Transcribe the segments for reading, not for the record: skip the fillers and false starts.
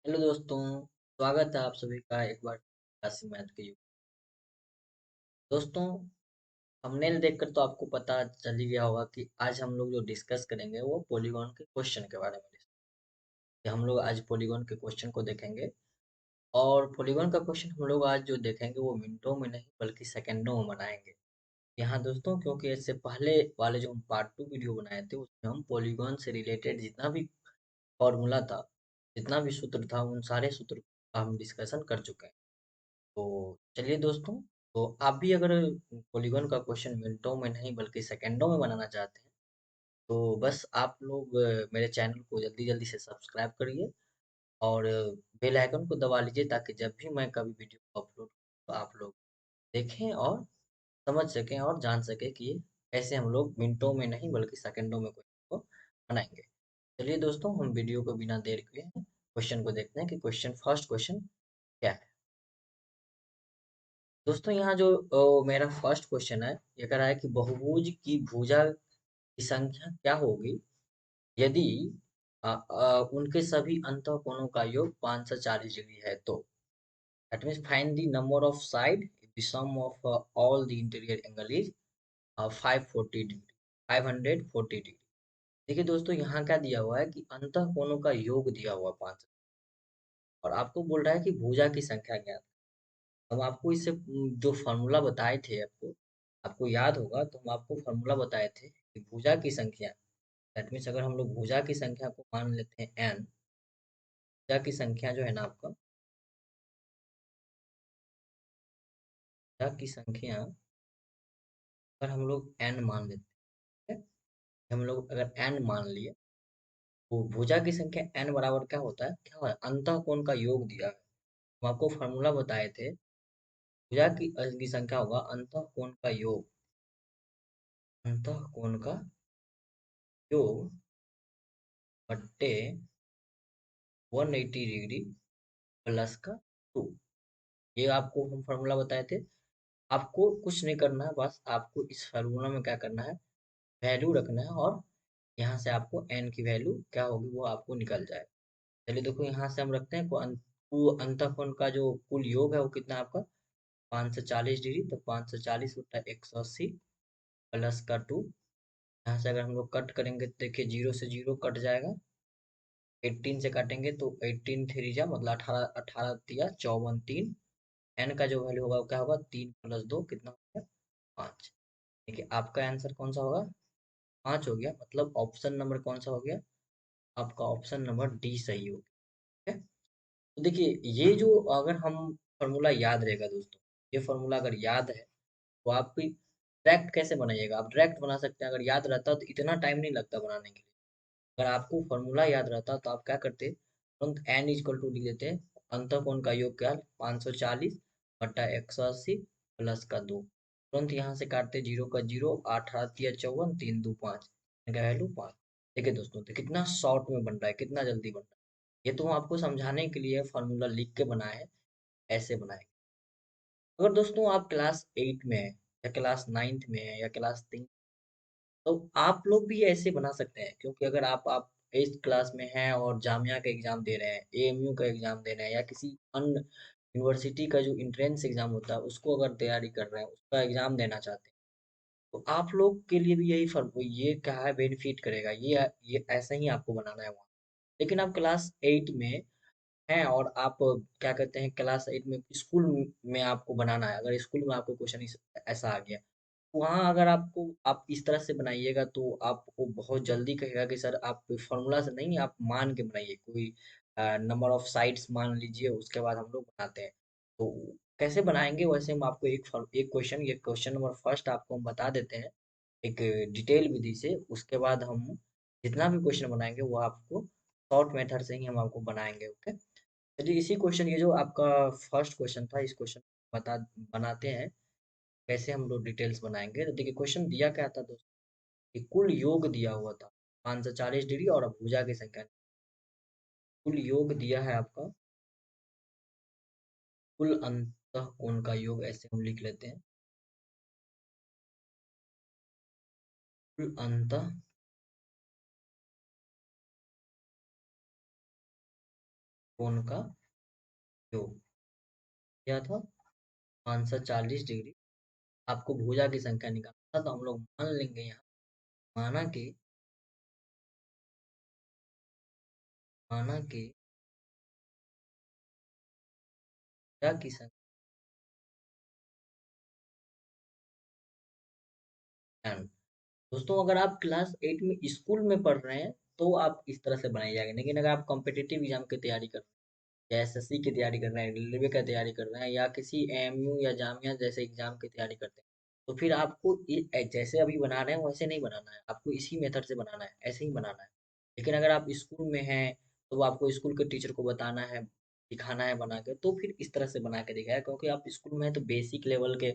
Hello दोस्तों। स्वागत है आप सभी का एक बार क्लासी मैथ के युग। दोस्तों, थंबनेल देखकर तो आपको पता चल ही गया होगा कि आज हम लोग जो डिस्कस करेंगे वो पॉलीगॉन के क्वेश्चन के बारे में हम लोग आज पॉलीगॉन के क्वेश्चन को देखेंगे। और पॉलीगॉन का क्वेश्चन हम लोग आज जो देखेंगे वो मिनटों में नहीं बल्कि सेकंडों में बनाएंगे। यहाँ दोस्तों, क्योंकि इससे पहले वाले जो हम पार्ट 2 वीडियो बनाए थे उसमें हम पॉलीगॉन से रिलेटेड जितना भी फॉर्मूला था, जितना भी सूत्र था, उन सारे सूत्र का हम डिस्कशन कर चुके हैं। तो चलिए दोस्तों, तो आप भी अगर पॉलीगॉन का क्वेश्चन मिनटों में नहीं बल्कि सेकंडों में बनाना चाहते हैं तो बस आप लोग मेरे चैनल को जल्दी जल्दी से सब्सक्राइब करिए और बेल आइकन को दबा लीजिए ताकि जब भी मैं कभी वीडियो अपलोड तो आप लोग देखें और समझ सकें और जान सकें कि कैसे हम लोग मिनटों में नहीं बल्कि सेकंडों में क्वेश्चन को बनाएंगे। चलिए दोस्तों, हम वीडियो को बिना देर किए क्वेश्चन को देखते हैं कि फर्स्ट क्वेश्चन क्या है। दोस्तों, यहाँ जो मेरा फर्स्ट क्वेश्चन है, ये कह रहा है कि बहुभुज की भुजा की संख्या क्या होगी यदि उनके सभी अंतःकोणों का योग 540 डिग्री है तो। That means find the number of side the sum of all the interior angle is 540 degree 540 degree. देखिए दोस्तों, यहाँ क्या दिया हुआ है कि अंतःकोणों का योग दिया हुआ 5 और आपको बोल रहा है कि भुजा की संख्या क्या। हम आपको इससे जो फॉर्मूला बताए थे आपको आपको याद होगा, तो हम आपको फॉर्मूला बताए थे कि भुजा की संख्या, दैट मीन्स अगर हम लोग भुजा की संख्या को मान लेते हैं n, भुजा की संख्या जो है ना आपका, भुजा की संख्या अगर हम लोग n मान लेते हैं, हम लोग अगर n मान लिए तो भुजा की संख्या n बराबर क्या होता है, क्या होता है, अंतःकोण का योग दिया है। हम आपको फॉर्मूला बताए थे, भुजा की संख्या होगा अंतःकोण का योग, अंतःकोण का योग बट्टे 180 डिग्री प्लस का 2। ये आपको हम फॉर्मूला बताए थे। आपको कुछ नहीं करना है, बस आपको इस फार्मूला में क्या करना है, वैल्यू रखना है और यहाँ से आपको n की वैल्यू क्या होगी वो आपको निकल जाए। चलिए देखो, यहाँ से हम रखते हैं अंतःकोण का जो कुल योग है वो कितना है आपका 540 डिग्री। तो 540 बटा 180 प्लस का 2। यहाँ से अगर हम लोग कट करेंगे तो देखिए, जीरो से जीरो कट जाएगा, 18 से काटेंगे तो 18 थ्री जा मतलब 18, 18 तिया 54, 3। एन का जो वैल्यू होगा वो क्या होगा, 3 + 2 कितना होगा, 5। देखिए आपका आंसर कौन सा होगा, 5 हो गया। मतलब ऑप्शन नंबर कौन सा हो गया, आपका ऑप्शन नंबर डी सही हो गया। ठीक है? तो देखिए, ये जो अगर हम फॉर्मूला याद रहेगा दोस्तों, ये फॉर्मूला अगर याद है तो आप भी डायरेक्ट कैसे बनाइएगा, आप डायरेक्ट बना सकते हैं। अगर याद रहता तो इतना टाइम नहीं लगता बनाने के लिए। अगर आपको फॉर्मूला याद रहता तो आप क्या करते, तुरंत एन इक्वल टू लिख देते, अंतःकोण का योग क्या 540 बटा 180 प्लस का 2। तुरंत यहाँ से काटते, जीरो का जीरो, 8 × 8 = 54, 3 × 2 = 5, इनका वैल्यू 5। देखिए दोस्तों, तो कितना शॉर्ट में बन रहा है, कितना जल्दी बन रहा है। ये तो हम आपको समझाने के लिए फॉर्मूला लिख के बनाए हैं, ऐसे बनाए। अगर दोस्तों आप क्लास 8 में है या क्लास 9th में है या क्लास 3, तो आप लोग भी ऐसे बना सकते हैं। क्योंकि अगर आप 8th क्लास में हैं और जामिया का एग्जाम दे रहे हैं, एएमयू का एग्जाम दे रहे हैं, या किसी अन्य यूनिवर्सिटी का जो एंट्रेंस एग्जाम होता है उसको अगर तैयारी कर रहे हैं, उसका एग्जाम देना चाहते हैं, तो आप लोग के लिए भी यही फर्क, ये क्या है, बेनिफिट करेगा। ये ऐसा ही आपको बनाना है वहाँ। लेकिन आप क्लास 8 में हैं और आप क्या कहते हैं, क्लास 8 में स्कूल में आपको बनाना है, अगर स्कूल में आपको क्वेश्चन ऐसा आ गया, वहाँ अगर आपको आप इस तरह से बनाइएगा तो आपको बहुत जल्दी कहेगा कि सर आप फॉर्मूला से नहीं, आप मान के बनाइए, कोई नंबर ऑफ साइड्स मान लीजिए, उसके बाद हम लोग बनाते हैं। तो कैसे बनाएंगे, वैसे हम आपको एक क्वेश्चन, ये क्वेश्चन नंबर फर्स्ट आपको हम बता देते हैं एक डिटेल विधि से। उसके बाद हम जितना भी क्वेश्चन बनाएंगे वो आपको शॉर्ट मेथड से ही हम आपको बनाएंगे। ओके, चलिए इसी क्वेश्चन, ये जो आपका फर्स्ट क्वेश्चन था, इस क्वेश्चन बता बनाते हैं कैसे हम लोग डिटेल्स बनाएंगे। तो देखिए, क्वेश्चन दिया क्या था दोस्तों, कि कुल योग दिया हुआ था 540 डिग्री और भुजा की संख्या। कुल योग दिया है आपका, कुल अंतः कोण का योग, ऐसे हम लिख लेते हैं, कुल अंतः कोण का योग क्या था 540 डिग्री। आपको भुजा की संख्या निकालना था, तो हम लोग मान लेंगे यहाँ, माना कि माना कि भुजा की संख्या। दोस्तों अगर आप क्लास 8 में स्कूल में पढ़ रहे हैं तो आप इस तरह से बनाई जाएगी, लेकिन अगर आप कॉम्पिटिटिव एग्जाम की तैयारी कर रहे हैं या एसएससी की तैयारी कर रहे हैं, रेलवे का तैयारी कर रहे हैं, या किसी एएमयू या जामिया जैसे एग्जाम की तैयारी करते हैं, तो फिर आपको जैसे अभी बना रहे हैं वैसे नहीं बनाना है, आपको इसी मेथड से बनाना है, ऐसे ही बनाना है। लेकिन अगर आप स्कूल में हैं तो आपको स्कूल के टीचर को बताना है, दिखाना है बना के, तो फिर इस तरह से बना के दिखाया, क्योंकि आप स्कूल में हैं तो बेसिक लेवल के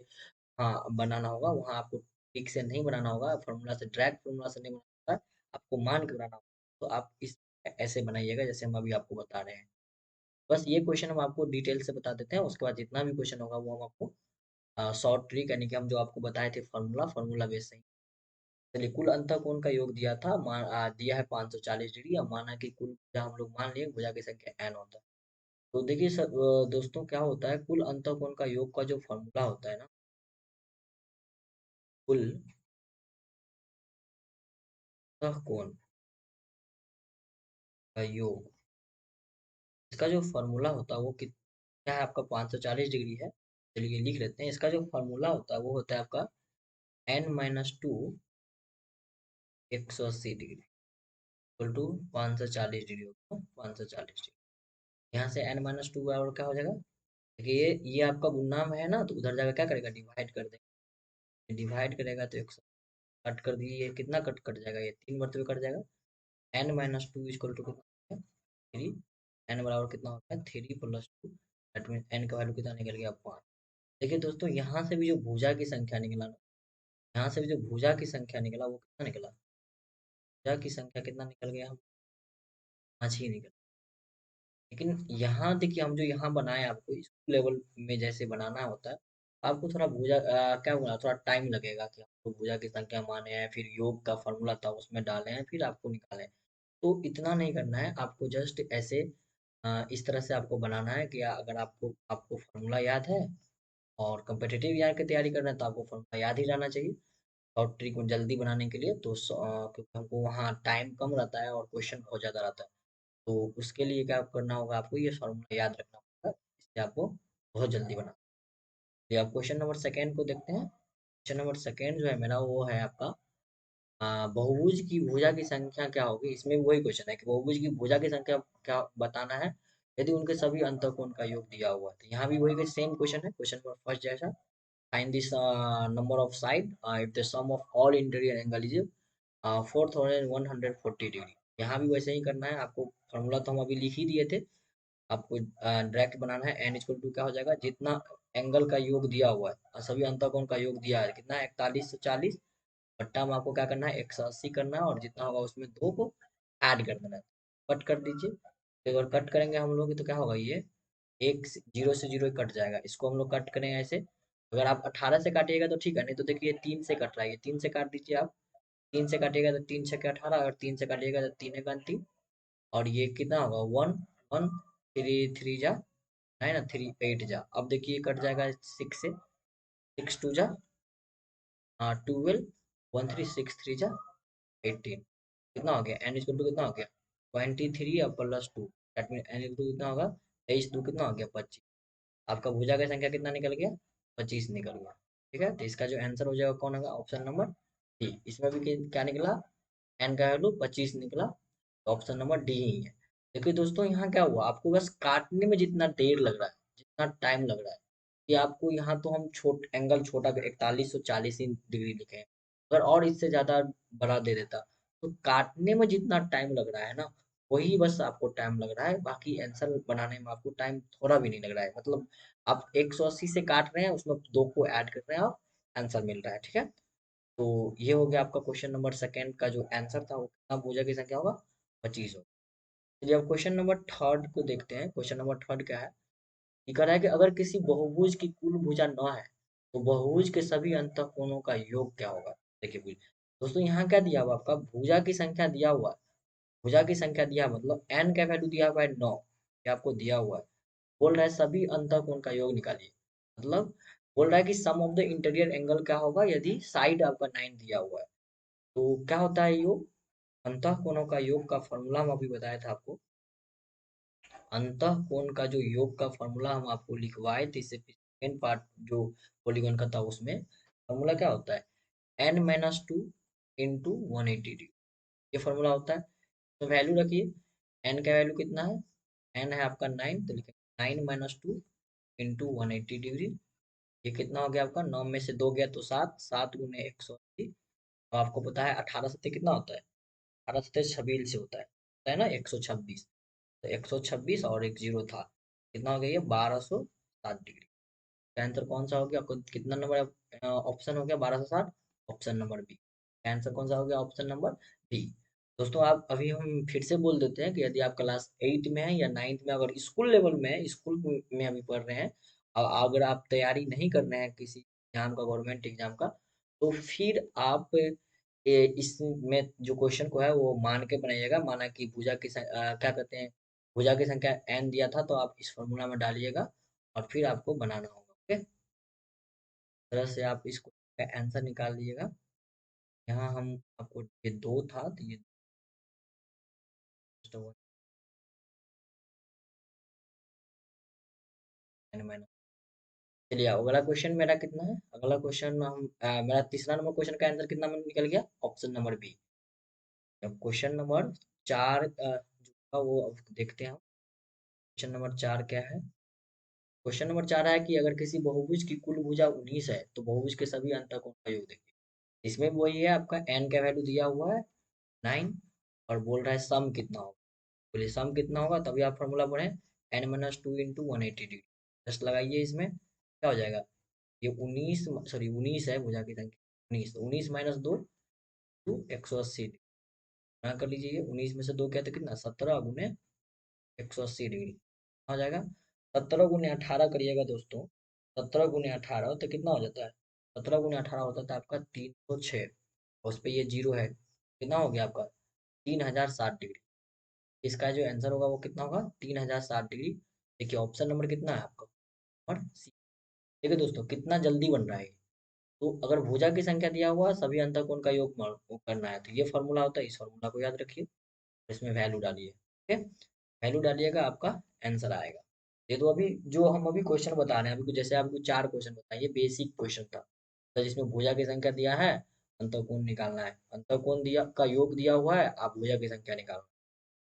हाँ, बनाना होगा, वहाँ आपको ठीक से नहीं बनाना होगा, फ़ॉर्मूला से डायरेक्ट फ़ॉर्मूला से नहीं बनाना होगा, आपको मान के बनाना होगा। तो आप इस ऐसे बनाइएगा जैसे हम अभी आपको बता रहे हैं। बस ये क्वेश्चन हम आपको डिटेल से बता देते हैं, उसके बाद जितना भी क्वेश्चन होगा वो हम आपको शॉर्ट ट्रिक यानी कि हम जो आपको बताए थे फ़ॉर्मूला बेस से ही। चलिए कुल अंतःकोण का योग दिया था, दिया है 540 डिग्री। अब माना कि कुल भुजा हम लोग मान लिए भुजा की संख्या n होता है। तो देखिए दोस्तों क्या होता है, कुल अंतःकोण का योग का जो फ़ॉर्मूला होता है ना, कुल अंतःकोण का योग, इसका जो फॉर्मूला होता है वो क्या है आपका 540 डिग्री है। चलिए लिख लेते हैं, इसका जो फॉर्मूला होता है वो होता है आपका n-2 180 degree equal to 540 degree होगा 540 डिग्री। यहाँ से n-2 बराबर क्या हो जाएगा, देखिए ये आपका गुणनाम है ना, तो उधर जाकर क्या करेगा, डिवाइड कर देगा। डिवाइड करेगा तो 100 कट कर दिए, ये कितना कट कट जाएगा, ये 3 मरतबे कट जाएगा। n-2 इक्वल टू कितना, 3। n बराबर कितना होता है 3 + 2, दैट मीन n का वैल्यू कितना निकल गया 5। देखिए दोस्तों यहाँ से भी जो भुजा की संख्या निकला ना, यहाँ से भी जो भुजा की संख्या निकला वो कितना निकला, भुजा की संख्या कितना निकल गया, 5 ही निकल। लेकिन यहाँ देखिए हम जो यहाँ बनाए आपको स्कूल लेवल में जैसे बनाना होता है, आपको थोड़ा भुजा क्या बोला, थोड़ा टाइम लगेगा कि आपको भुजा की संख्या माने हैं, फिर योग का फॉर्मूला था उसमें डाले हैं, फिर आपको निकाले हैं। तो इतना नहीं करना है आपको, जस्ट ऐसे इस तरह से आपको बनाना है कि अगर आपको आपको फॉर्मूला याद है और कम्पिटिटिव एग्जाम की तैयारी करना है तो आपको फॉर्मूला याद ही रहना चाहिए। और ट्रिक को जल्दी बनाने के लिए तो क्योंकि हमको वहाँ टाइम कम रहता है और क्वेश्चन बहुत ज़्यादा रहता है, तो उसके लिए क्या करना होगा, आपको ये फॉर्मूला याद रखना होगा, इससे आपको बहुत जल्दी बना। ये आप क्वेश्चन नंबर सेकेंड को देखते हैं। क्वेश्चन नंबर सेकेंड जो है मेरा वो है आपका बहुभुज की भुजा की संख्या क्या होगी। इसमें भी वही क्वेश्चन है कि बहुभुज की भुजा की संख्या क्या बताना है यदि उनके सभी अंतःकोण का योग दिया हुआ है। तो यहाँ भी वही सेम क्वेश्चन है, क्वेश्चन नंबर फर्स्ट जैसा। Find this number of side if the sum of all interior angle is 4140 degree. यहाँ भी वैसे ही करना है आपको, फॉर्मूला तो हम अभी लिख ही दिए थे, आपको डायरेक्ट बनाना है। एन इक्वल टू क्या हो जाएगा, जितना एंगल का योग दिया हुआ है और सभी अंतःकोण का योग दिया है कितना 4140, बट्टा में आपको क्या करना है 180 करना है, और जितना होगा उसमें 2 को ऐड कर देना है। कट कर दीजिए, एक बार कट करेंगे हम लोग तो क्या होगा, ये एक जीरो से जीरो कट जाएगा, इसको हम लोग कट करेंगे ऐसे। अगर आप 18 से काटिएगा तो ठीक है, नहीं तो देखिए 3 से कट रहा है, ये 3 से काट दीजिए आप। 3 से काटिएगा तो 3 छक्के 18, और 3 से काटिएगा तो 3 एक 3, और ये कितना होगा 1 1 3 3 जा, है ना, 3 8 जा। अब देखिए कट जाएगा 6 से, 6 2 जा 12, 1 3 6 3 जा 18, कितना हो गया एन इक्वल टू कितना हो गया 23 और +2, that mean n equal to कितना होगा 23 2 कितना हो गया 25। आपका भुजा का संख्या कितना निकल गया, 25 निकल गया। ठीक है, तो इसका जो आंसर हो जाएगा कौन होगा, ऑप्शन नंबर डी। इसमें भी क्या निकला, एन का वैल्यू 25 निकला, तो ऑप्शन नंबर डी ही है। देखिए दोस्तों यहाँ क्या हुआ, आपको बस काटने में जितना देर लग रहा है, जितना टाइम लग रहा है, कि आपको यहाँ तो हम एंगल छोटा 4140 डिग्री लिखे हैं, अगर और इससे ज्यादा बड़ा दे देता तो काटने में जितना टाइम लग रहा है ना, वही बस आपको टाइम लग रहा है, बाकी आंसर बनाने में आपको टाइम थोड़ा भी नहीं लग रहा है। मतलब आप 180 से काट रहे हैं, उसमें 2 को ऐड कर रहे हैं और आंसर मिल रहा है। ठीक है, तो ये हो गया आपका क्वेश्चन नंबर सेकंड का जो आंसर था वो कितना भुजा की संख्या होगा, 25 होगा। चलिए अब क्वेश्चन नंबर थर्ड को देखते हैं। क्वेश्चन नंबर थर्ड क्या है, ये कह रहा है कि अगर किसी बहुभुज की कुल भुजा 9 है तो बहुभुज के सभी अंतःकोणों का योग क्या होगा। देखिए दोस्तों यहाँ क्या दिया हुआ, आपका भुजा की संख्या दिया हुआ है, भुजा की संख्या दिया मतलब n का वैल्यू दिया हुआ है 9, ये आपको दिया हुआ है। बोल रहा है सभी अंतःकोण का योग निकालिए। मतलब बोल रहा है कि सम ऑफ द इंटीरियर एंगल क्या होगा यदि साइड आपका 9 दिया हुआ है। तो क्या होता है योग? अंतःकोणों का योग का फॉर्मूला हम अभी बताया था आपको। अंतःकोण का जो योग का फॉर्मूला हम आपको लिखवाए थे, इससे सेकेंड पार्ट जो पॉलीगॉन का था उसमें फॉर्मूला क्या होता है? n-2 इंटू 180 डिग्री, ये फॉर्मूला होता है। तो वैल्यू रखिए, n का वैल्यू कितना है? n है आपका 9, तो लिखेंगे 9-2 इंटू 180 डिग्री। ये कितना हो गया आपका? 9 में से 2 गया तो 7, 7 गुने 180। तो आपको पता है 18 सत्ते कितना होता है? 18 सत्ते 26 से होता है ना 126। तो 126 और एक जीरो था, कितना हो गया? ये 1260 डिग्री। आंसर कौन सा हो गया? आपको कितना नंबर ऑप्शन हो गया? 1260, ऑप्शन नंबर बी। आंसर कौन सा हो गया? Option number B. दोस्तों आप अभी हम फिर से बोल देते हैं कि यदि आप क्लास 8 में है या 9th में, अगर स्कूल लेवल में है, स्कूल में अभी पढ़ रहे हैं, और अगर आप तैयारी नहीं कर रहे हैं किसी एग्जाम का, गवर्नमेंट एग्जाम का, तो फिर आप इसमें जो क्वेश्चन को है वो मान के बनाइएगा। माना कि भुजा की क्या कहते हैं, भुजा की संख्या n दिया था, तो आप इस फॉर्मूला में डालिएगा और फिर आपको बनाना होगा। ओके, तरह से आप इसको का आंसर निकाल लीजिएगा। यहाँ हम आपको, ये दो था तो ये माइनस। चलिए अगला क्वेश्चन मेरा कितना है? अगला क्वेश्चन मेरा तीसरा नंबर क्वेश्चन का आंसर कितना में निकल गया? Option number B. अब क्वेश्चन नंबर 4 जो था वो अब देखते हैं। क्वेश्चन नंबर 4 क्या है? क्वेश्चन नंबर 4 है कि अगर किसी बहुभुज की कुल भुजा 19 है तो बहुभुज के सभी अंतःकोण का योग देखिए। इसमें वही है, आपका n का वैल्यू दिया हुआ है 9, और बोल रहा है सम कितना होगा। बोलिए सम कितना होगा, तभी आप फॉर्मूला पढ़े, n-2 इंटू 180 डिग्री। जस्ट लगाइए, इसमें क्या हो जाएगा? ये 19, सॉरी 19 है भुजा की संख्या, 19, तो 19 माइनस 2 तो 180 डिग्री। ना कर लीजिए, ये 19 में से 2 क्या, तो कितना? 17 गुने 180 डिग्री हो जाएगा। 17 गुने 18 करिएगा दोस्तों, 17 गुने 18 तो कितना हो जाता है? 17 गुने 18 होता था आपका 306, उस पे ये जीरो है, कितना हो गया आपका? 3060 डिग्री। इसका जो आंसर होगा वो कितना होगा? 3060 डिग्री। देखिए ऑप्शन नंबर कितना है आपका? और सी। देखिए दोस्तों कितना जल्दी बन रहा है। तो अगर भुजा की संख्या दिया हुआ, सभी अंतःकोण का योग वो करना है, तो ये फॉर्मूला होता है, इस फॉर्मूला को याद रखिए, इसमें वैल्यू डालिए। ठीक है, वैल्यू डालिएगा, आपका आंसर आएगा। ये तो अभी जो हम अभी क्वेश्चन बता रहे हैं, अभी जैसे आपको 4 क्वेश्चन बताइए, बेसिक क्वेश्चन था, तो जिसमें भुजा की संख्या दिया है, अंतःकोण निकालना है, अंतःकोण दिया का योग दिया हुआ है, आप भुजा की संख्या निकालना।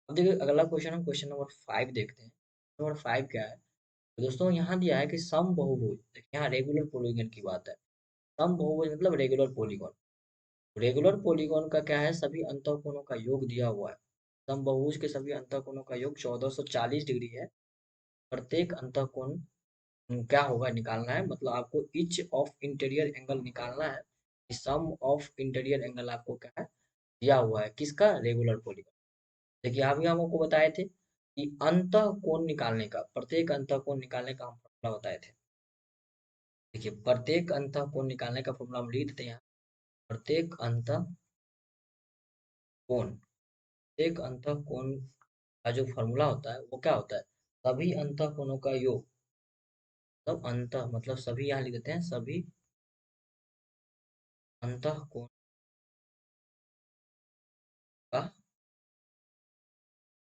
अब देखिए अगला क्वेश्चन, हम क्वेश्चन नंबर 5 देखते हैं। नंबर 5 क्या है? तो दोस्तों यहाँ दिया है कि सम बहुभुज, देखिए यहाँ रेगुलर पॉलीगॉन की बात है। सम बहुभुज मतलब रेगुलर पॉलीगॉन। रेगुलर पॉलीगॉन का क्या है? सभी अंतःकोणों का योग दिया हुआ है। समबाहुज के सभी अंतःकोणों का योग 1440 डिग्री है। प्रत्येक अंतःकोण क्या होगा निकालना है, मतलब आपको ईच ऑफ इंटीरियर एंगल निकालना है। सम ऑफ इंटीरियर एंगल आपको क्या है? दिया हुआ है, किसका? Regular polygon. देखिए अभी हम आपको बताए थे कि अंतःकोण निकालने का, प्रत्येक अंतःकोण निकालने का हम फॉर्मूला बताए थे। देखिए प्रत्येक अंतःकोण निकालने का फॉर्मूला हम लिख देते हैं यहाँ। प्रत्येक अंतःकोण, एक अंतःकोण का जो फॉर्मूला होता है वो क्या होता है? सभी अंतःकोणों का योग। तब अंत मतलब सभी, यहाँ लिख देते हैं, सभी अंतःकोण का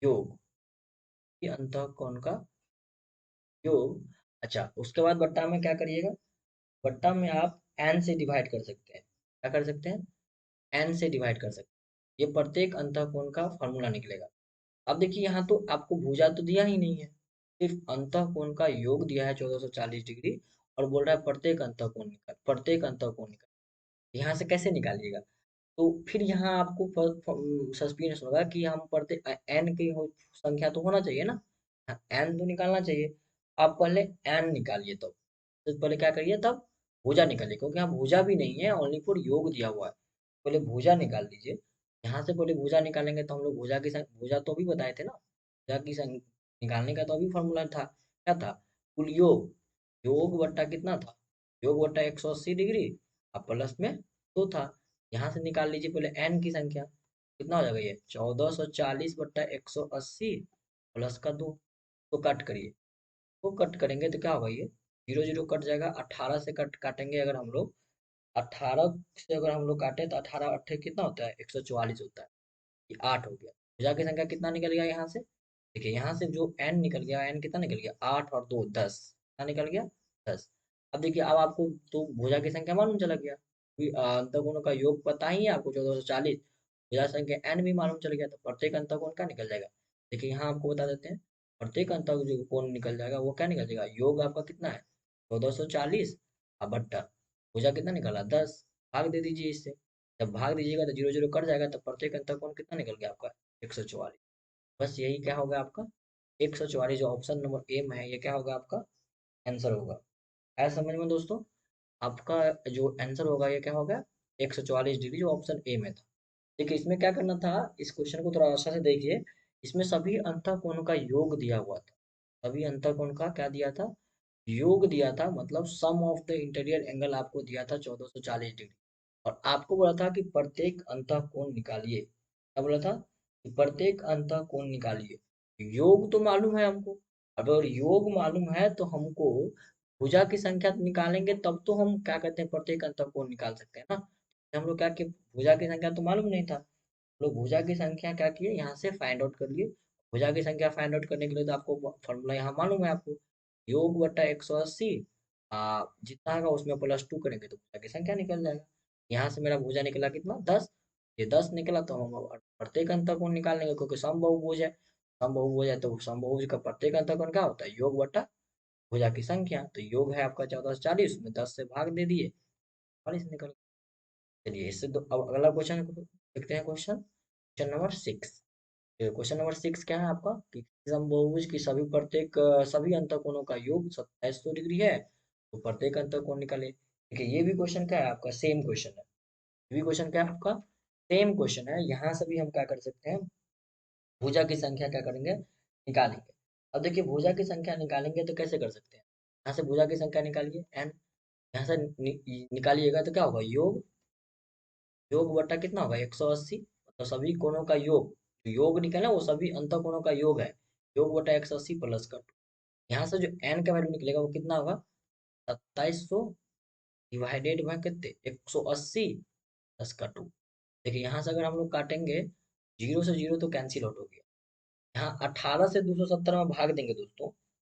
योग, ये अंतःकोण का योग। अच्छा, उसके बाद बट्टा में क्या करिएगा? बट्टा में आप n से डिवाइड कर सकते हैं। क्या कर सकते हैं? n से डिवाइड कर सकते हैं। ये प्रत्येक अंतःकोण का फॉर्मूला निकलेगा। अब देखिए यहाँ तो आपको भुजा तो दिया ही नहीं है, सिर्फ अंतःकोण का योग दिया है 1440 डिग्री, और बोल रहा है प्रत्येक अंतःकोण निकाल, प्रत्येक अंतःकोण निकाल। यहाँ से कैसे निकालिएगा? तो फिर यहाँ आपको सस्पिंस होगा कि हम पढ़ते एन की संख्या तो होना चाहिए ना, एन तो निकालना चाहिए। आप पहले एन निकालिए, तो पहले क्या करिए, तब भुजा निकालिए, क्योंकि यहाँ भुजा भी नहीं है, ओनली फॉर योग दिया हुआ है। पहले भुजा निकाल लीजिए। यहाँ से पहले भुजा निकालेंगे तो हम लोग भुजा की भुजा तो भी बताए थे ना, भुजा की निकालने का तो अभी फॉर्मूला था, क्या था? कुल योग, योग बट्टा कितना था? योग बट्टा 180 डिग्री, अब प्लस में 2 था। यहाँ से निकाल लीजिए पहले n की संख्या, कितना हो जाएगा? ये 1440 बट्टा 180 प्लस का 2। तो कट करिए। तो कट करेंगे तो क्या होगा, ये जीरो जीरो कट जाएगा। 18 से कट काटेंगे अगर हम लोग, 18 से अगर हम लोग काटे तो 18 अट्ठे कितना होता है, 144 होता है। ये 8 हो गया। भुजा की संख्या कितना निकल गया यहाँ से, देखिए यहाँ से जो n निकल गया, n कितना निकल गया, 8 और 2 10, कितना निकल गया, 10। अब देखिए, अब आपको तो भुजा की संख्या मालूम चला गया, अंतःकोणों का योग पता ही है आपको 1440। भुजा संख्या n भी मालूम चल गया, तो प्रत्येक अंतःकोण क्या निकल जाएगा। देखिए यहाँ आपको बता देते हैं, प्रत्येक अंतः जो कोण निकल जाएगा वो क्या निकल जाएगा, योग आपका कितना है 1440, और बट्टा भुजा कितना निकला 10, भाग दे दीजिए इससे। जब भाग दीजिएगा तो जीरो जीरो कट जाएगा, तो प्रत्येक अंतःकोण कितना निकल गया आपका, 144। बस यही क्या होगा आपका 144, जो ऑप्शन नंबर ए में है, ये क्या होगा आपका आंसर होगा। है समझ में दोस्तों, आपका जो आंसर होगा ये क्या होगा, 144 डिग्री, जो ऑप्शन ए में था। देखिए इसमें क्या करना था, इस क्वेश्चन को थोड़ा अच्छा से देखिए। इसमें सभी अंतःकोण का योग दिया हुआ था, सभी अंतःकोण का क्या दिया था, योग दिया था, मतलब सम ऑफ द इंटीरियर एंगल आपको दिया था 1440 डिग्री। और आपको बोला था कि प्रत्येक अंतःकोण निकालिए, क्या बोला था कि प्रत्येक अंतःकोण निकालिए। योग तो मालूम है हमको, अगर योग मालूम है तो हमको भुजा की संख्या निकालेंगे, तब तो हम क्या कहते हैं प्रत्येक अंतःकोण निकाल सकते हैं ना। हम लोग क्या किए, भुजा की संख्या तो मालूम नहीं था, लोग भुजा की संख्या क्या किए, यहाँ से फाइंड आउट कर लिए। भुजा की संख्या फाइंड आउट करने के लिए तो आपको फॉर्मूला यहाँ मालूम है आपको, योग बट्टा 180, जितना आएगा उसमें +2 करेंगे तो भुजा की संख्या निकल जाएगा। यहाँ से मेरा भुजा निकला कितना 10, ये 10 निकला, तो हम अब प्रत्येक अंतःकोण निकाल लेंगे, क्योंकि समबाहुभुज है। समबाहुभुज है तो समबाहुभुज का प्रत्येक अंतःकोण क्या होता है, योग बट्टा भुजा की संख्या। तो योग है आपका 1440, में 10 से भाग दे दिए, 40 निकल। चलिए इससे दो, अब अगला क्वेश्चन देखते हैं। Question number 6। क्वेश्चन नंबर 6 क्या है आपका कि समबाहुभुज की सभी अंतःकोणों का योग 2700 डिग्री है, तो प्रत्येक अंतःकोण निकाले। देखिए ये भी क्वेश्चन क्या है आपका, सेम क्वेश्चन है। ये भी क्वेश्चन क्या है आपका, सेम क्वेश्चन है। यहाँ से भी हम क्या कर सकते हैं, भुजा की संख्या क्या करेंगे, निकालेंगे। अब देखिए भुजा की संख्या निकालेंगे तो कैसे कर सकते हैं, यहाँ से भुजा की संख्या निकालिए n, यहाँ से निकालिएगा तो क्या होगा, योग, योग बट्टा कितना होगा 180, मतलब सभी कोणों का योग, जो योग निकला वो सभी अंत कोणों का योग है, योग बट्टा 180 प्लस का 2। यहाँ से जो n का वैल्यू निकलेगा वो कितना होगा, 2700 डिवाइडेड बाय कितने 180 प्लस का 2। देखिए यहाँ से अगर हम लोग काटेंगे, जीरो से जीरो तो कैंसिल आउट हो गया। यहाँ 18 से 270 में भाग देंगे दोस्तों,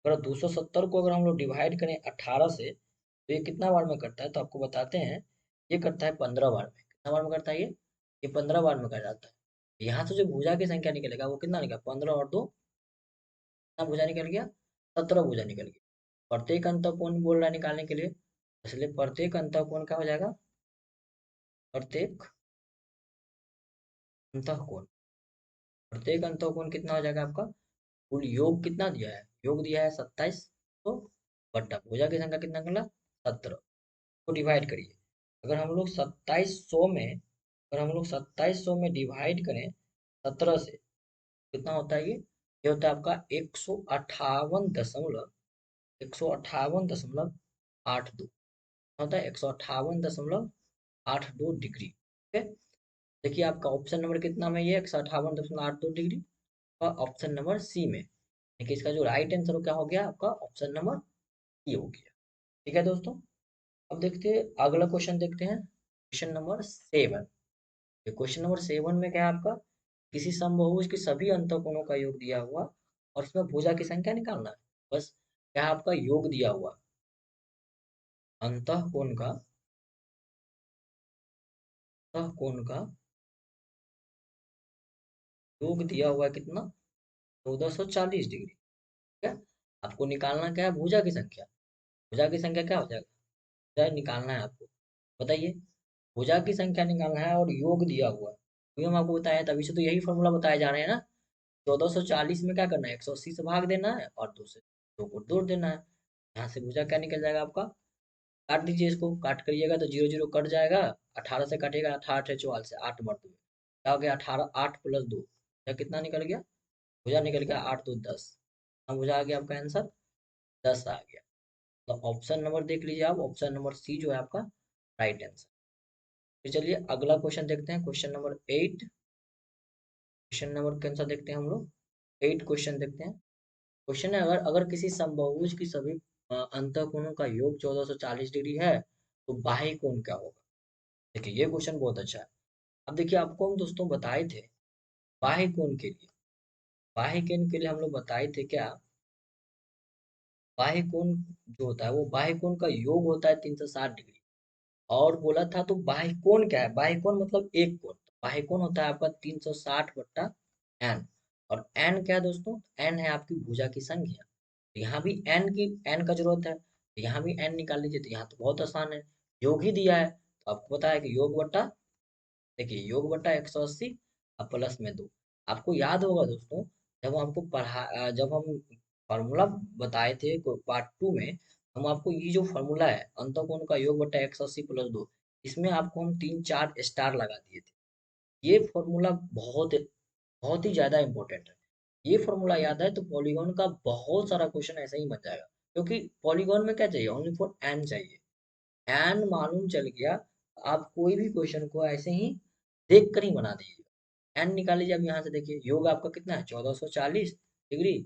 अगर 270 को अगर हम लोग डिवाइड करें 18 से, तो ये कितना बार में करता है, तो आपको बताते हैं। ये करता है 15 बार में। कितना बार में करता है ये 15 बार में कर जाता है। यहाँ से जो भुजा की संख्या निकलेगा वो कितना निकलेगा, 15 और 2 कितना भुजा निकल गया, 17 भुजा निकल गया। प्रत्येक अंतःकोण बोल रहा है निकालने के लिए, इसलिए प्रत्येक अंतःकोण क्या हो जाएगा, प्रत्येक अंतःकोण, प्रत्येक अंतःकोण कितना हो जाएगा आपका, कुल योग कितना दिया है, योग दिया है 27, तो बट्टा भुजा की संख्या कितना निकला 17, को डिवाइड करिए। अगर हम लोग 2700 में, अगर हम लोग 2700 में डिवाइड करें 17 से, कितना होता है ये होता है आपका 158.82 होता है, 158.82 डिग्री। ठीक है, देखिए आपका ऑप्शन नंबर कितना में, ये 158.82 डिग्री, और ऑप्शन नंबर सी में। देखिए इसका जो राइट आंसर क्या हो गया आपका, ऑप्शन नंबर सी हो गया। ठीक है दोस्तों, अब देखते हैं अगला क्वेश्चन, देखते हैं क्वेश्चन नंबर 7। क्वेश्चन नंबर 7 में क्या है आपका, किसी समबाहुभुज के सभी अंतःकोणों का योग दिया हुआ, और इसमें भुजा की संख्या निकालना है। बस क्या है आपका, योग दिया हुआ अंतःकोण का, अंतःकोण का योग दिया हुआ है कितना, 1440 डिग्री। ठीक है, आपको निकालना क्या है, भुजा की संख्या। भुजा की संख्या क्या हो जाएगा, भुजा निकालना है आपको, बताइए। भुजा की संख्या निकालना है और योग दिया हुआ है, अभी हम आपको बताया, तभी से तो यही फॉर्मूला बताए जा रहे हैं ना। 1440 में क्या करना है, 180 से भाग देना है, और 2 से 2 को जोड़ देना है। यहाँ से भुजा क्या निकल जाएगा आपका, काट दीजिए इसको, काट करिएगा तो जीरो जीरो कट जाएगा। 18 से कटेगा, 18 से 8 बढ़ दो, क्या हो गया 18, 8 + 2, या कितना निकल गया, भुजा निकल गया 8 2 10। हाँ भुजा आ गया आपका आंसर 10 आ गया। तो ऑप्शन नंबर देख लीजिए आप, ऑप्शन नंबर सी जो है आपका राइट आंसर। तो चलिए अगला क्वेश्चन देखते हैं, क्वेश्चन नंबर कौन सा देखते हैं हम लोग, 8 क्वेश्चन देखते हैं। क्वेश्चन है, अगर अगर किसी समबाहुभुज की सभी अंतःकोणों का योग 1440 डिग्री है तो बाह्य कोण क्या होगा। देखिए ये क्वेश्चन बहुत अच्छा है। अब देखिए आपको हम दोस्तों बताए थे बाह्य कोण के लिए, बाह्य कोण के लिए हम लोग बताए थे क्या, बाह्य कोण जो होता है वो बाह्य कोण का योग होता है 360 डिग्री। और बोला था तो बाह्य कोण क्या है, बाह्य कोण मतलब एक कोण, बाह्य कोण होता है आपका 360/n। और n क्या है दोस्तों, n है आपकी भुजा की संख्या। तो यहाँ भी n का जरूरत है, तो यहाँ भी n निकाल लीजिए। तो यहाँ तो बहुत आसान है, योग ही दिया है तो आपको पता है कि योग बट्टा, देखिए योग बट्टा 180 अब प्लस में 2। आपको याद होगा दोस्तों, जब हमको जब हम फॉर्मूला बताए थे पार्ट 2 में, हम आपको ये जो फॉर्मूला है अंतःकोण का योग बट्टा 180 + 2, इसमें आपको हम 3-4 स्टार लगा दिए थे। ये फॉर्मूला बहुत बहुत ही ज्यादा इंपॉर्टेंट है। ये फॉर्मूला याद है तो पॉलीगॉन का बहुत सारा क्वेश्चन ऐसे ही बन जाएगा, क्योंकि पॉलीगॉन में क्या चाहिए, ओनली फॉर एन चाहिए। एन मालूम चल गया, आप कोई भी क्वेश्चन को ऐसे ही देख कर ही बना दीजिएगा। एन निकाल लीजिए। अब यहाँ से देखिए योग आपका कितना है, 1440 डिग्री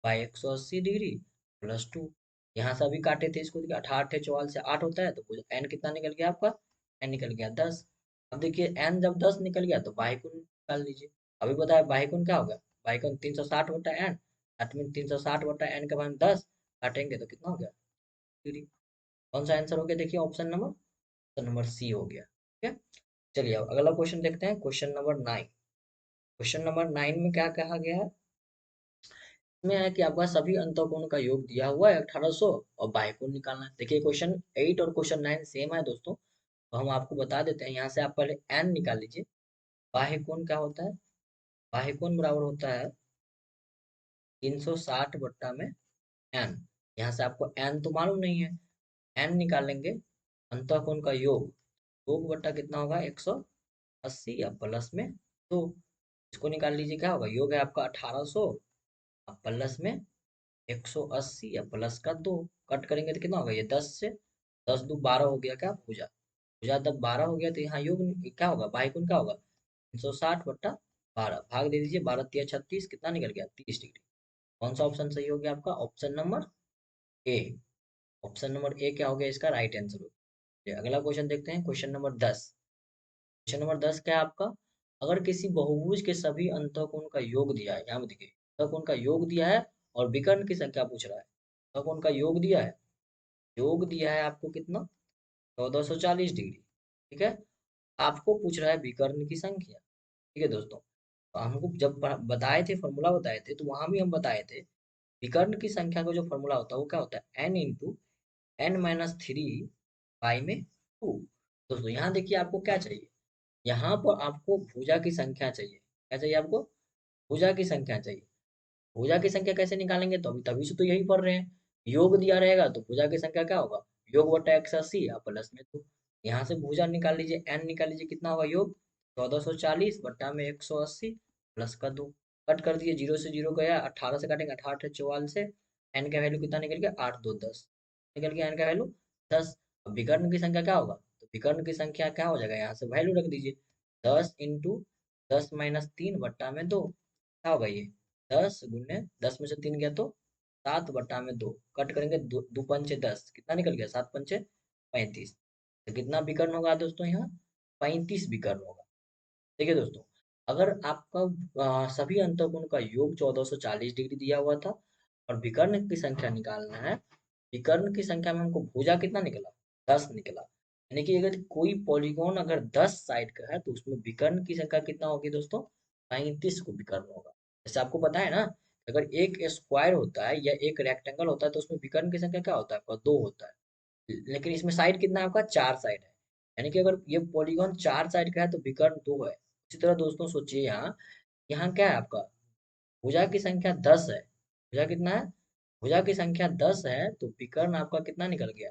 बाई 180 डिग्री प्लस 2। यहाँ से अभी काटे थे इसको, देखिए 18 से 8 होता है तो एन कितना निकल गया आपका, एन निकल गया 10। अब देखिए एन जब 10 निकल गया तो बाई कोण निकाल लीजिए। अभी बताया बाई कोण क्या होगा, बाई कोण 360/n, दैट मीन 360/n के बाद 10 काटेंगे तो कितना हो गया, डिग्री। कौन सा आंसर हो गया, देखिए ऑप्शन नंबर सी हो गया। ठीक है, चलिए अब अगला क्वेश्चन देखते हैं, क्वेश्चन नंबर 9। क्वेश्चन नंबर 9 में क्या कहा गया है, इसमें है कि आपका सभी अंतःकोण का योग दिया हुआ है 1800 और बाह्य कोण निकालना है। देखिए क्वेश्चन 8 और क्वेश्चन 9 सेम है दोस्तों, तो हम आपको बता देते हैं। यहाँ से आप पहले एन निकाल लीजिए। बाह्य कोण क्या होता है, बाह्य कोण बराबर होता है 360/में एन। यहाँ से आपको एन तो मालूम नहीं है, एन निकालेंगे। अंतःकोण का योग, योग बट्टा कितना होगा 180 या प्लस में 2। इसको निकाल लीजिए, क्या होगा, योग है आपका 1800 अब प्लस में 180 या प्लस का 2। कट करेंगे तो कितना होगा, ये 10 से 10 दो 12 हो गया क्या, भुजा भुजा तब 12 हो गया तो यहाँ योग क्या होगा, बाह्य कोण क्या होगा 360/12। भाग दे दीजिए, 12×3 = 36, कितना निकल गया 30 डिग्री। कौन सा ऑप्शन सही हो गया आपका, option number A. Option number A क्या हो गया इसका राइट आंसर हो गया। अगला क्वेश्चन देखते हैं, क्वेश्चन नंबर 10। क्वेश्चन नंबर 10 क्या है आपका, अगर किसी बहुभुज के सभी अंतःकोण का योग दिया है, यहाँ पे देखिए अंतःकोण का योग दिया है और विकर्ण की संख्या पूछ रहा है। अंतःकोण का योग दिया है, योग दिया है आपको कितना 1440 डिग्री। ठीक है, आपको पूछ रहा है विकर्ण की संख्या। ठीक है दोस्तों, तो हमको जब बताए थे फॉर्मूला बताए थे तो वहां भी हम बताए थे विकर्ण की संख्या का जो फॉर्मूला होता है वो क्या होता है, n × n-3 दोस्तों यहाँ देखिए आपको क्या चाहिए, यहाँ पर आपको भुजा की संख्या चाहिए। क्या चाहिए आपको, भुजा की संख्या चाहिए। भुजा की संख्या कैसे निकालेंगे, तो अभी तभी से तो यही पढ़ रहे हैं, योग दिया रहेगा तो भुजा की संख्या क्या होगा, योग बटा 180 या प्लस में 2। यहाँ से भुजा निकाल लीजिए, एन निकाल लीजिए, कितना होगा योग 1440/में 180 प्लस का 2। कट कर दिए, जीरो से जीरो गया, 18 से काटेंगे, 18×4 से एन का वैल्यू कितना निकल गया, 8×2 = 10 निकल गया, एन का वैल्यू 10। अब विकर्ण की संख्या क्या होगा, तो विकर्ण की संख्या क्या हो जाएगा, यहाँ से वैल्यू रख दीजिए, 10 × 10 - 3/2 क्या होगा ये, 10 × 10 में से 3 गया तो 7/2। कट करेंगे, दो दो पंचे 10, कितना निकल गया, 7×5 = 35। तो कितना विकर्ण होगा दोस्तों यहाँ, 35 विकर्ण होगा। देखिए दोस्तों, अगर आपका सभी अंतःकोण का योग 1440 डिग्री दिया हुआ था और विकर्ण की संख्या निकालना है, विकर्ण की संख्या में हमको भुजा कितना निकला, 10 निकला। यानी कि अगर कोई पॉलीगॉन अगर 10 साइड का है तो उसमें विकर्ण की संख्या कितना होगी दोस्तों, 35 को विकर्ण होगा। जैसे आपको पता है ना, अगर एक स्क्वायर होता है या एक रेक्टेंगल होता है तो उसमें विकर्ण की संख्या क्या होता है, आपका 2 होता है। लेकिन इसमें साइड कितना है आपका, 4 साइड है। यानी कि अगर ये पॉलीगॉन 4 साइड का है तो विकर्ण 2 है। इसी तरह दोस्तों सोचिए, यहाँ यहाँ क्या है आपका, भुजा की संख्या 10 है। भुजा कितना है, भुजा की संख्या 10 है तो विकर्ण आपका कितना निकल गया,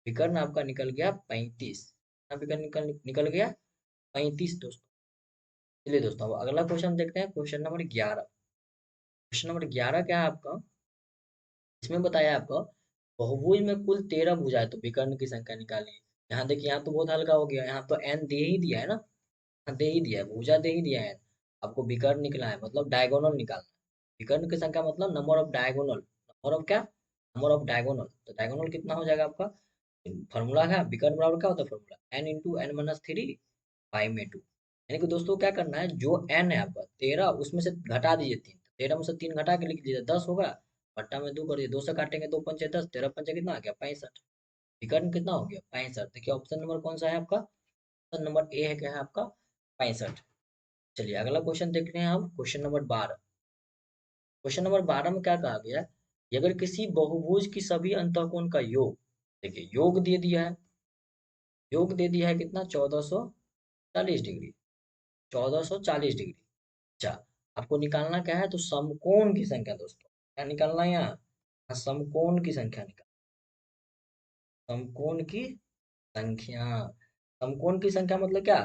विकर्ण आपका निकल गया 35। कितना विकर्ण निकल गया, 35 दोस्तों। चलिए दोस्तों अब अगला क्वेश्चन देखते हैं, क्वेश्चन नंबर 11। क्वेश्चन नंबर 11 क्या है आपका, इसमें बताया आपका बहुभुज में कुल 13 भुजा है तो विकर्ण की संख्या निकालिए। यहाँ देखिए, यहाँ तो बहुत हल्का हो गया, यहाँ तो एन दे ही दिया है ना, यहाँ दे ही दिया है, भुजा दे ही दिया है। आपको विकर्ण निकला है मतलब डायगोनल निकालना है। विकर्ण की संख्या मतलब number of diagonal, number of क्या, नंबर ऑफ डायगोनल। तो डायगोनल कितना हो जाएगा आपका, फॉर्मूला है विकर्ण बराबर क्या होता है फॉर्मूला, n इंटू एन माइनस थ्री पाई में टू। यानी कि दोस्तों क्या करना है, जो n है आपका 13 उसमें से घटा दीजिए 3, 13 में से 3 घटा के लिख लीजिए 10 होगा, बट्टा में 2 कर दिए, 2 से काटेंगे 2 पंचे 10, 13 पंचे कितना आ गया 65, विकर्ण कितना हो गया 65। देखिए ऑप्शन नंबर कौन सा है आपका, ऑप्शन नंबर ए है, क्या है आपका 65। चलिए अगला क्वेश्चन देख रहे हैं हम, क्वेश्चन नंबर 12। क्वेश्चन नंबर 12 में क्या कहा गया है, कि अगर किसी बहुभुज की सभी अंतःकोण का योग, देखिए योग दे दिया है, योग दे दिया है कितना 1440 डिग्री, 1440 डिग्री। अच्छा, आपको निकालना क्या है, तो समकोण की संख्या दोस्तों, क्या निकालना है यहाँ, समकोण की संख्या निकाल, समकोण की संख्या, समकोण की संख्या मतलब क्या,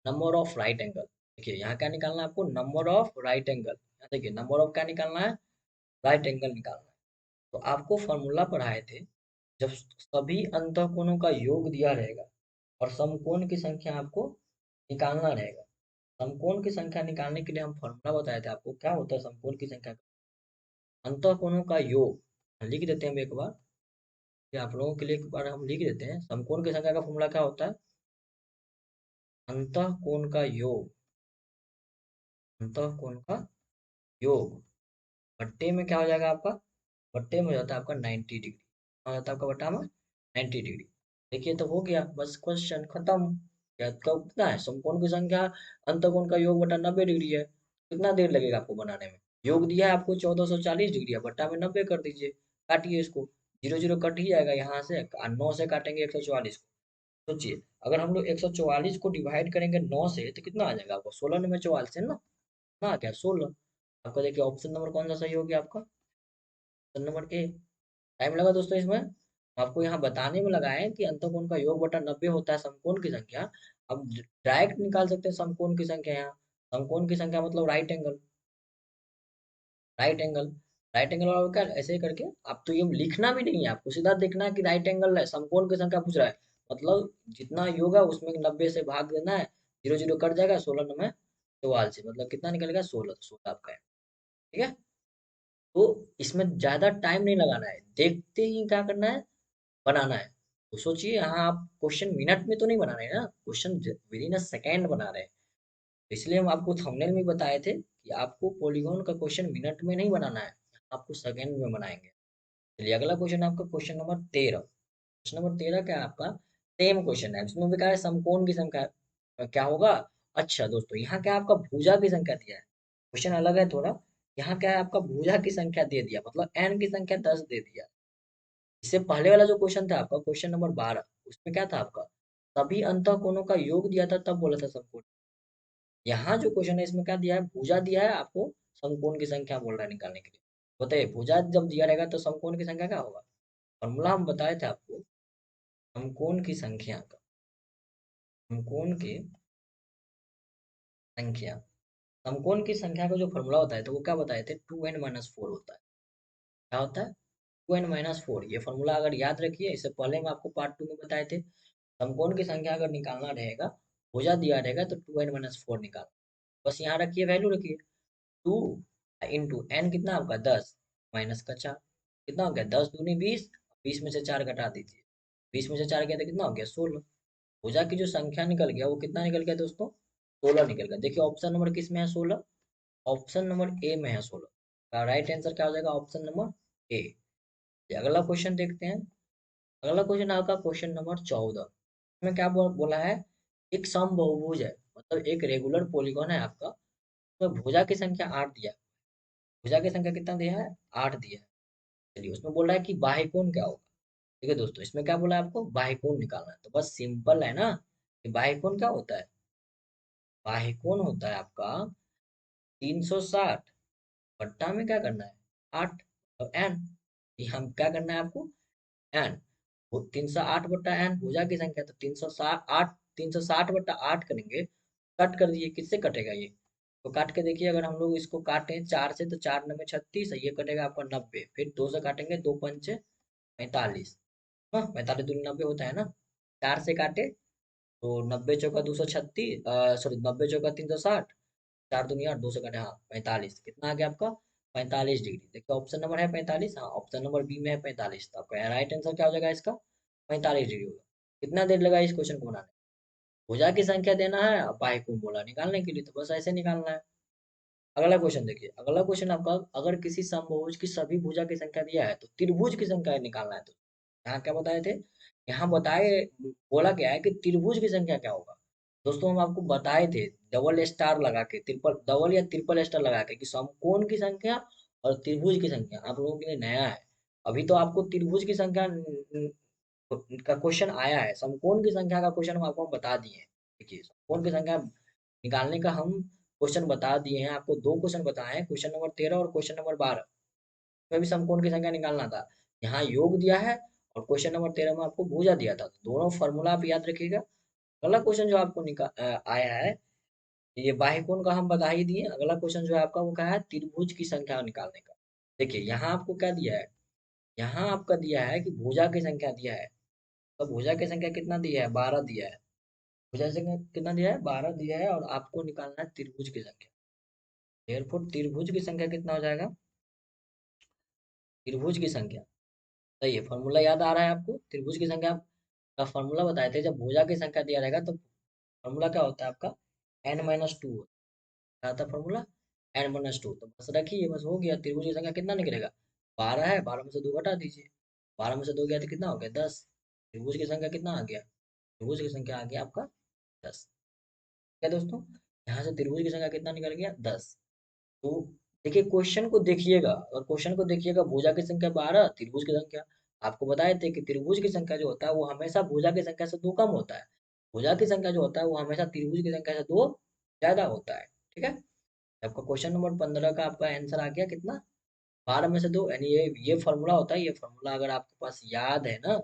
नंबर ऑफ राइट एंगल। देखिए यहाँ क्या निकालना है आपको, नंबर ऑफ राइट एंगल, देखिए नंबर ऑफ क्या निकालना है, राइट एंगल निकालना है। तो आपको फॉर्मूला पढ़ाए थे, जब सभी अंतःकोणों का योग दिया रहेगा और समकोण की संख्या आपको निकालना रहेगा। समकोण की संख्या निकालने के लिए हम फॉर्मूला बताए थे आपको, क्या होता है समकोण की संख्या, अंतःकोणों का योग। लिख देते हैं हम एक बार, कि आप लोगों के लिए एक बार हम लिख देते हैं, समकोण की संख्या का फॉर्मूला क्या होता है, अंतःकोण का योग, अंतःकोण का योग बट्टे में क्या हो जाएगा आपका, बट्टे में हो जाता है आपका 90 डिग्री, क्या हो जाता है आपका बट्टा में 90 डिग्री। देखिए तो हो गया, बस क्वेश्चन खत्म। क्या कितना है, समकोण की संख्या अंतःकोण का योग बटा 90 डिग्री है, कितना देर लगेगा आपको बनाने में, योग दिया है आपको 1440 डिग्री है, बट्टा में 90 कर दीजिए, काटिए इसको, जीरो जीरो कट ही जाएगा यहाँ से, 9 से काटेंगे 144 को। सोचिए अगर हम लोग 144 को डिवाइड करेंगे 9 से तो कितना आ जाएगा आपको, 16 में 44 से ना, कितना आ गया 16। आपका देखिए ऑप्शन नंबर कौन सा सही हो गया आपका, ऑप्शन नंबर ए। टाइम लगा दोस्तों इसमें, आपको यहाँ बताने में लगा है कि अंतःकोण का योग बटा 90 होता है समकोण की संख्या। अब डायरेक्ट निकाल सकते हैं समकोण की संख्या, यहाँ समकोण की संख्या मतलब right angle, right angle, right angle वाला क्या ऐसे ही करके, आप तो ये लिखना भी नहीं है आपको, सीधा देखना है कि राइट एंगल है, समकोण की संख्या पूछ रहा है, मतलब जितना योग है उसमें 90 से भाग देना है, जीरो जीरो कट जाएगा, 16 में 44, मतलब कितना निकलेगा 16, 16 आपका है। ठीक है, तो इसमें ज्यादा टाइम नहीं लगाना है, देखते ही क्या करना है, बनाना है। तो सोचिए यहाँ आप क्वेश्चन मिनट में तो नहीं बना रहे हैं ना, question with in a second बना रहे हैं। तो इसलिए हम आपको थंबनेल में बताए थे कि आपको पॉलीगॉन का क्वेश्चन मिनट में नहीं बनाना है, आपको सेकेंड में बनाएंगे। चलिए अगला क्वेश्चन है आपका क्वेश्चन नंबर 13। क्वेश्चन नंबर 13 क्या है आपका, सेम क्वेश्चन है, इसमें भी क्या है, समकोण की संख्या क्या होगा। अच्छा दोस्तों यहाँ क्या है, आपका भुजा की संख्या दिया है, क्वेश्चन अलग है थोड़ा। यहाँ क्या है, आपका भुजा की संख्या दे दिया, मतलब एन की संख्या 10 दे दिया। इससे पहले वाला जो क्वेश्चन था आपका क्वेश्चन नंबर 12, उसमें क्या था आपका, सभी अंतःकोणों का योग दिया था तब बोला था समकोण। यहाँ जो क्वेश्चन है इसमें क्या दिया है, भुजा दिया है आपको, समकोण की संख्या बोल रहा है निकालने के लिए। बताइए भुजा जब दिया रहेगा तो समकोण की संख्या क्या होगा, फॉर्मूला हम बताए थे आपको, समकोण की संख्या का, समकोण की संख्या, समकोण की संख्या का जो फॉर्मूला होता है तो वो क्या बताए थे, 2n-4 होता है। क्या होता है, 2n-4। ये फॉर्मूला अगर याद रखिए, इससे पहले मैं आपको पार्ट 2 में बताए थे, समकोण की संख्या अगर निकालना रहेगा, भुजा दिया रहेगा तो 2n-4 निकाल, बस यहाँ रखिए वैल्यू रखिए, 2 इंटू एन कितना आपका 10 माइनस का 4, कितना हो गया 10 दूनी 20, 20 में से 4 घटा दीजिए, 20 में से 4 गया तो कितना हो गया 16। भुजा की जो संख्या निकल गया वो कितना निकल गया दोस्तों, 16 निकल गया। देखिए ऑप्शन नंबर किस में है 16, ऑप्शन नंबर ए में है 16, का राइट आंसर क्या हो जाएगा ऑप्शन नंबर ए। अगला क्वेश्चन देखते हैं, अगला क्वेश्चन आपका क्वेश्चन नंबर 14। इसमें क्या बोला है, एक समबहुभुज है, मतलब एक रेगुलर पॉलीगॉन है आपका, तो भुजा की संख्या 8 दिया, भुजा की संख्या कितना दिया है 8 दिया है। चलिए उसमें बोल रहा है कि बाह्यकोण क्या होगा। ठीक है दोस्तों, इसमें क्या बोला है आपको, बाह्यकोण निकालना है, तो बस सिंपल है ना, कि बाह्यकोण क्या होता है, बाह्यकोण होता है आपका 360, बट्टा में क्या करना है 8, और एन, हम क्या करना है आपको एन, वो 308 बट्टा एन भुजा की संख्या, तो 360 360 बट्टा 8 करेंगे, कट कर दिए, किससे कटेगा ये, तो काट के देखिए, अगर हम लोग इसको काटें 4 से तो 4 9 36, ये कटेगा आपका 90, फिर 2 से काटेंगे 2 पंचे 45, हाँ 45 दूनी 90 होता है ना, 4 से काटे तो 90 चौका 236, सॉरी 90 चौका 360, 4 दूनी 8, 2 से काटे हाँ 45, कितना आ गया आपका 45 डिग्री। देखिए ऑप्शन नंबर है 45, हाँ ऑप्शन नंबर बी में है 45, तो आपका राइट आंसर क्या हो जाएगा इसका? 45 डिग्री होगा। कितना देर लगा इस क्वेश्चन को बनाने? भुजा की संख्या देना है, बाई को बोला निकालने के लिए, तो बस ऐसे निकालना है। अगला क्वेश्चन देखिए, अगला क्वेश्चन आपका, अगर किसी समभुज की सभी भुजा की संख्या दिया है तो त्रिभुज की संख्या निकालना है। तो यहाँ क्या बताए थे? यहाँ बताए, बोला गया है कि त्रिभुज की संख्या क्या होगा। दोस्तों हम आपको बताए थे डबल स्टार लगा के, ट्रिपल डबल या ट्रिपल स्टार लगा के, कि समकोण की संख्या और त्रिभुज की संख्या आप लोगों के लिए नया है। अभी तो आपको त्रिभुज की संख्या का क्वेश्चन आया है, समकोण की संख्या का क्वेश्चन हम आपको बता दिए हैं। देखिए समकोण की संख्या निकालने का हम क्वेश्चन बता दिए हैं आपको, दो क्वेश्चन बताए हैं, क्वेश्चन नंबर 13 और क्वेश्चन नंबर 12 में भी समकोण की संख्या निकालना था। यहाँ योग दिया है और क्वेश्चन नंबर 13 में आपको भुजा दिया था, तो दोनों फॉर्मूला आप याद रखिएगा। अगला क्वेश्चन जो आपको आया है, ये बाह्य कोण का हम बता ही दिए। अगला क्वेश्चन जो है आपका वो क्या है? त्रिभुज की संख्या निकालने का। देखिए यहाँ आपको क्या दिया है, यहाँ आपका दिया है कि भुजा की संख्या दिया है। तो भुजा की संख्या कितना दिया है? 12 दिया है। भुजा की संख्या कितना दिया है? 12 दिया है, और आपको निकालना है त्रिभुज की संख्या। एयरपोर्ट त्रिभुज की संख्या कितना हो जाएगा? त्रिभुज की संख्या, सही है, फॉर्मूला याद आ रहा है आपको? त्रिभुज की संख्या का फॉर्मूला बताए थे, जब भुजा की संख्या दिया रहेगा तो फॉर्मूला क्या होता है आपका? n-2 क्या था फॉर्मूला? n-2। तो बस रखिए, बस हो गया। त्रिभुज की संख्या कितना निकलेगा? 12 है, 12 में से 2 घटा दीजिए, 12 में से 2 गया तो कितना हो गया? 10। त्रिभुज की संख्या कितना आ गया? त्रिभुज की संख्या आ गया आपका 10। क्या दोस्तों, यहाँ से त्रिभुज की संख्या कितना निकल गया? 10। तो देखिए क्वेश्चन को देखिएगा, और क्वेश्चन को देखिएगा, भुजा की संख्या 12, त्रिभुज की संख्या, आपको बताए थे कि त्रिभुज की संख्या जो होता है वो हमेशा भुजा की संख्या से 2 कम होता है। भुजा की संख्या जो होता है वो हमेशा त्रिभुज की संख्या से 2 ज्यादा होता है। ठीक है, आपका क्वेश्चन नंबर 15 का आपका आंसर आ गया कितना? 12 में से 2, यानी ये फॉर्मूला होता है। ये फॉर्मूला अगर आपके पास याद है ना,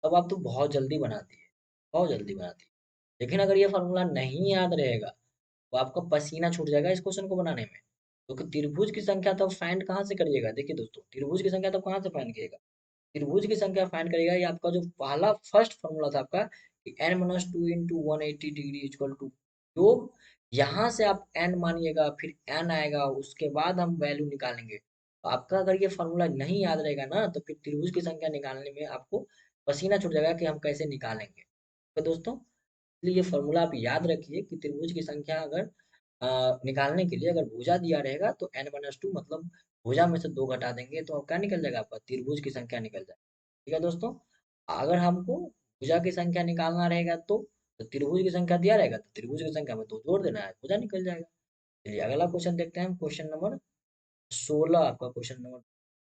तब आप तो बहुत जल्दी बनाती है, बहुत जल्दी बनाती है। लेकिन अगर ये फॉर्मूला नहीं याद रहेगा तो आपका पसीना छूट जाएगा इस क्वेश्चन को बनाने में। क्योंकि त्रिभुज की संख्या तो फाइंड कहाँ से करिएगा? देखिए दोस्तों, त्रिभुज की संख्या तो कहाँ से फाइंड करिएगा? त्रिभुज की संख्या फाइंड करिएगा, ये आपका जो पहला फर्स्ट फॉर्मूला था आपका, कि n-2 into 180 degree equal to योग। यहाँ से आप n मानिएगा, फिर n आएगा, उसके बाद हम वैल्यू निकालेंगे। तो आपका अगर ये फॉर्मूला नहीं याद रहेगा ना, तो फिर त्रिभुज की संख्या निकालने में आपको पसीना छूट जाएगा कि हम कैसे निकालेंगे। तो दोस्तों, इसलिए ये फॉर्मूला आप याद रखिए कि त्रिभुज की संख्या अगर निकालने के लिए अगर भुजा दिया रहेगा तो n-2 मतलब भुजा में से 2 घटा देंगे, तो अब क्या निकल जाएगा? आपका त्रिभुज की संख्या निकल जाएगा। ठीक है दोस्तों, अगर हमको भुजा की संख्या निकालना रहेगा तो त्रिभुज की संख्या दिया रहेगा तो त्रिभुज की संख्या में 2 जोड़ देना है, भुजा निकल जाएगा। चलिए अगला क्वेश्चन देखते हैं हम, क्वेश्चन नंबर 16। आपका क्वेश्चन नंबर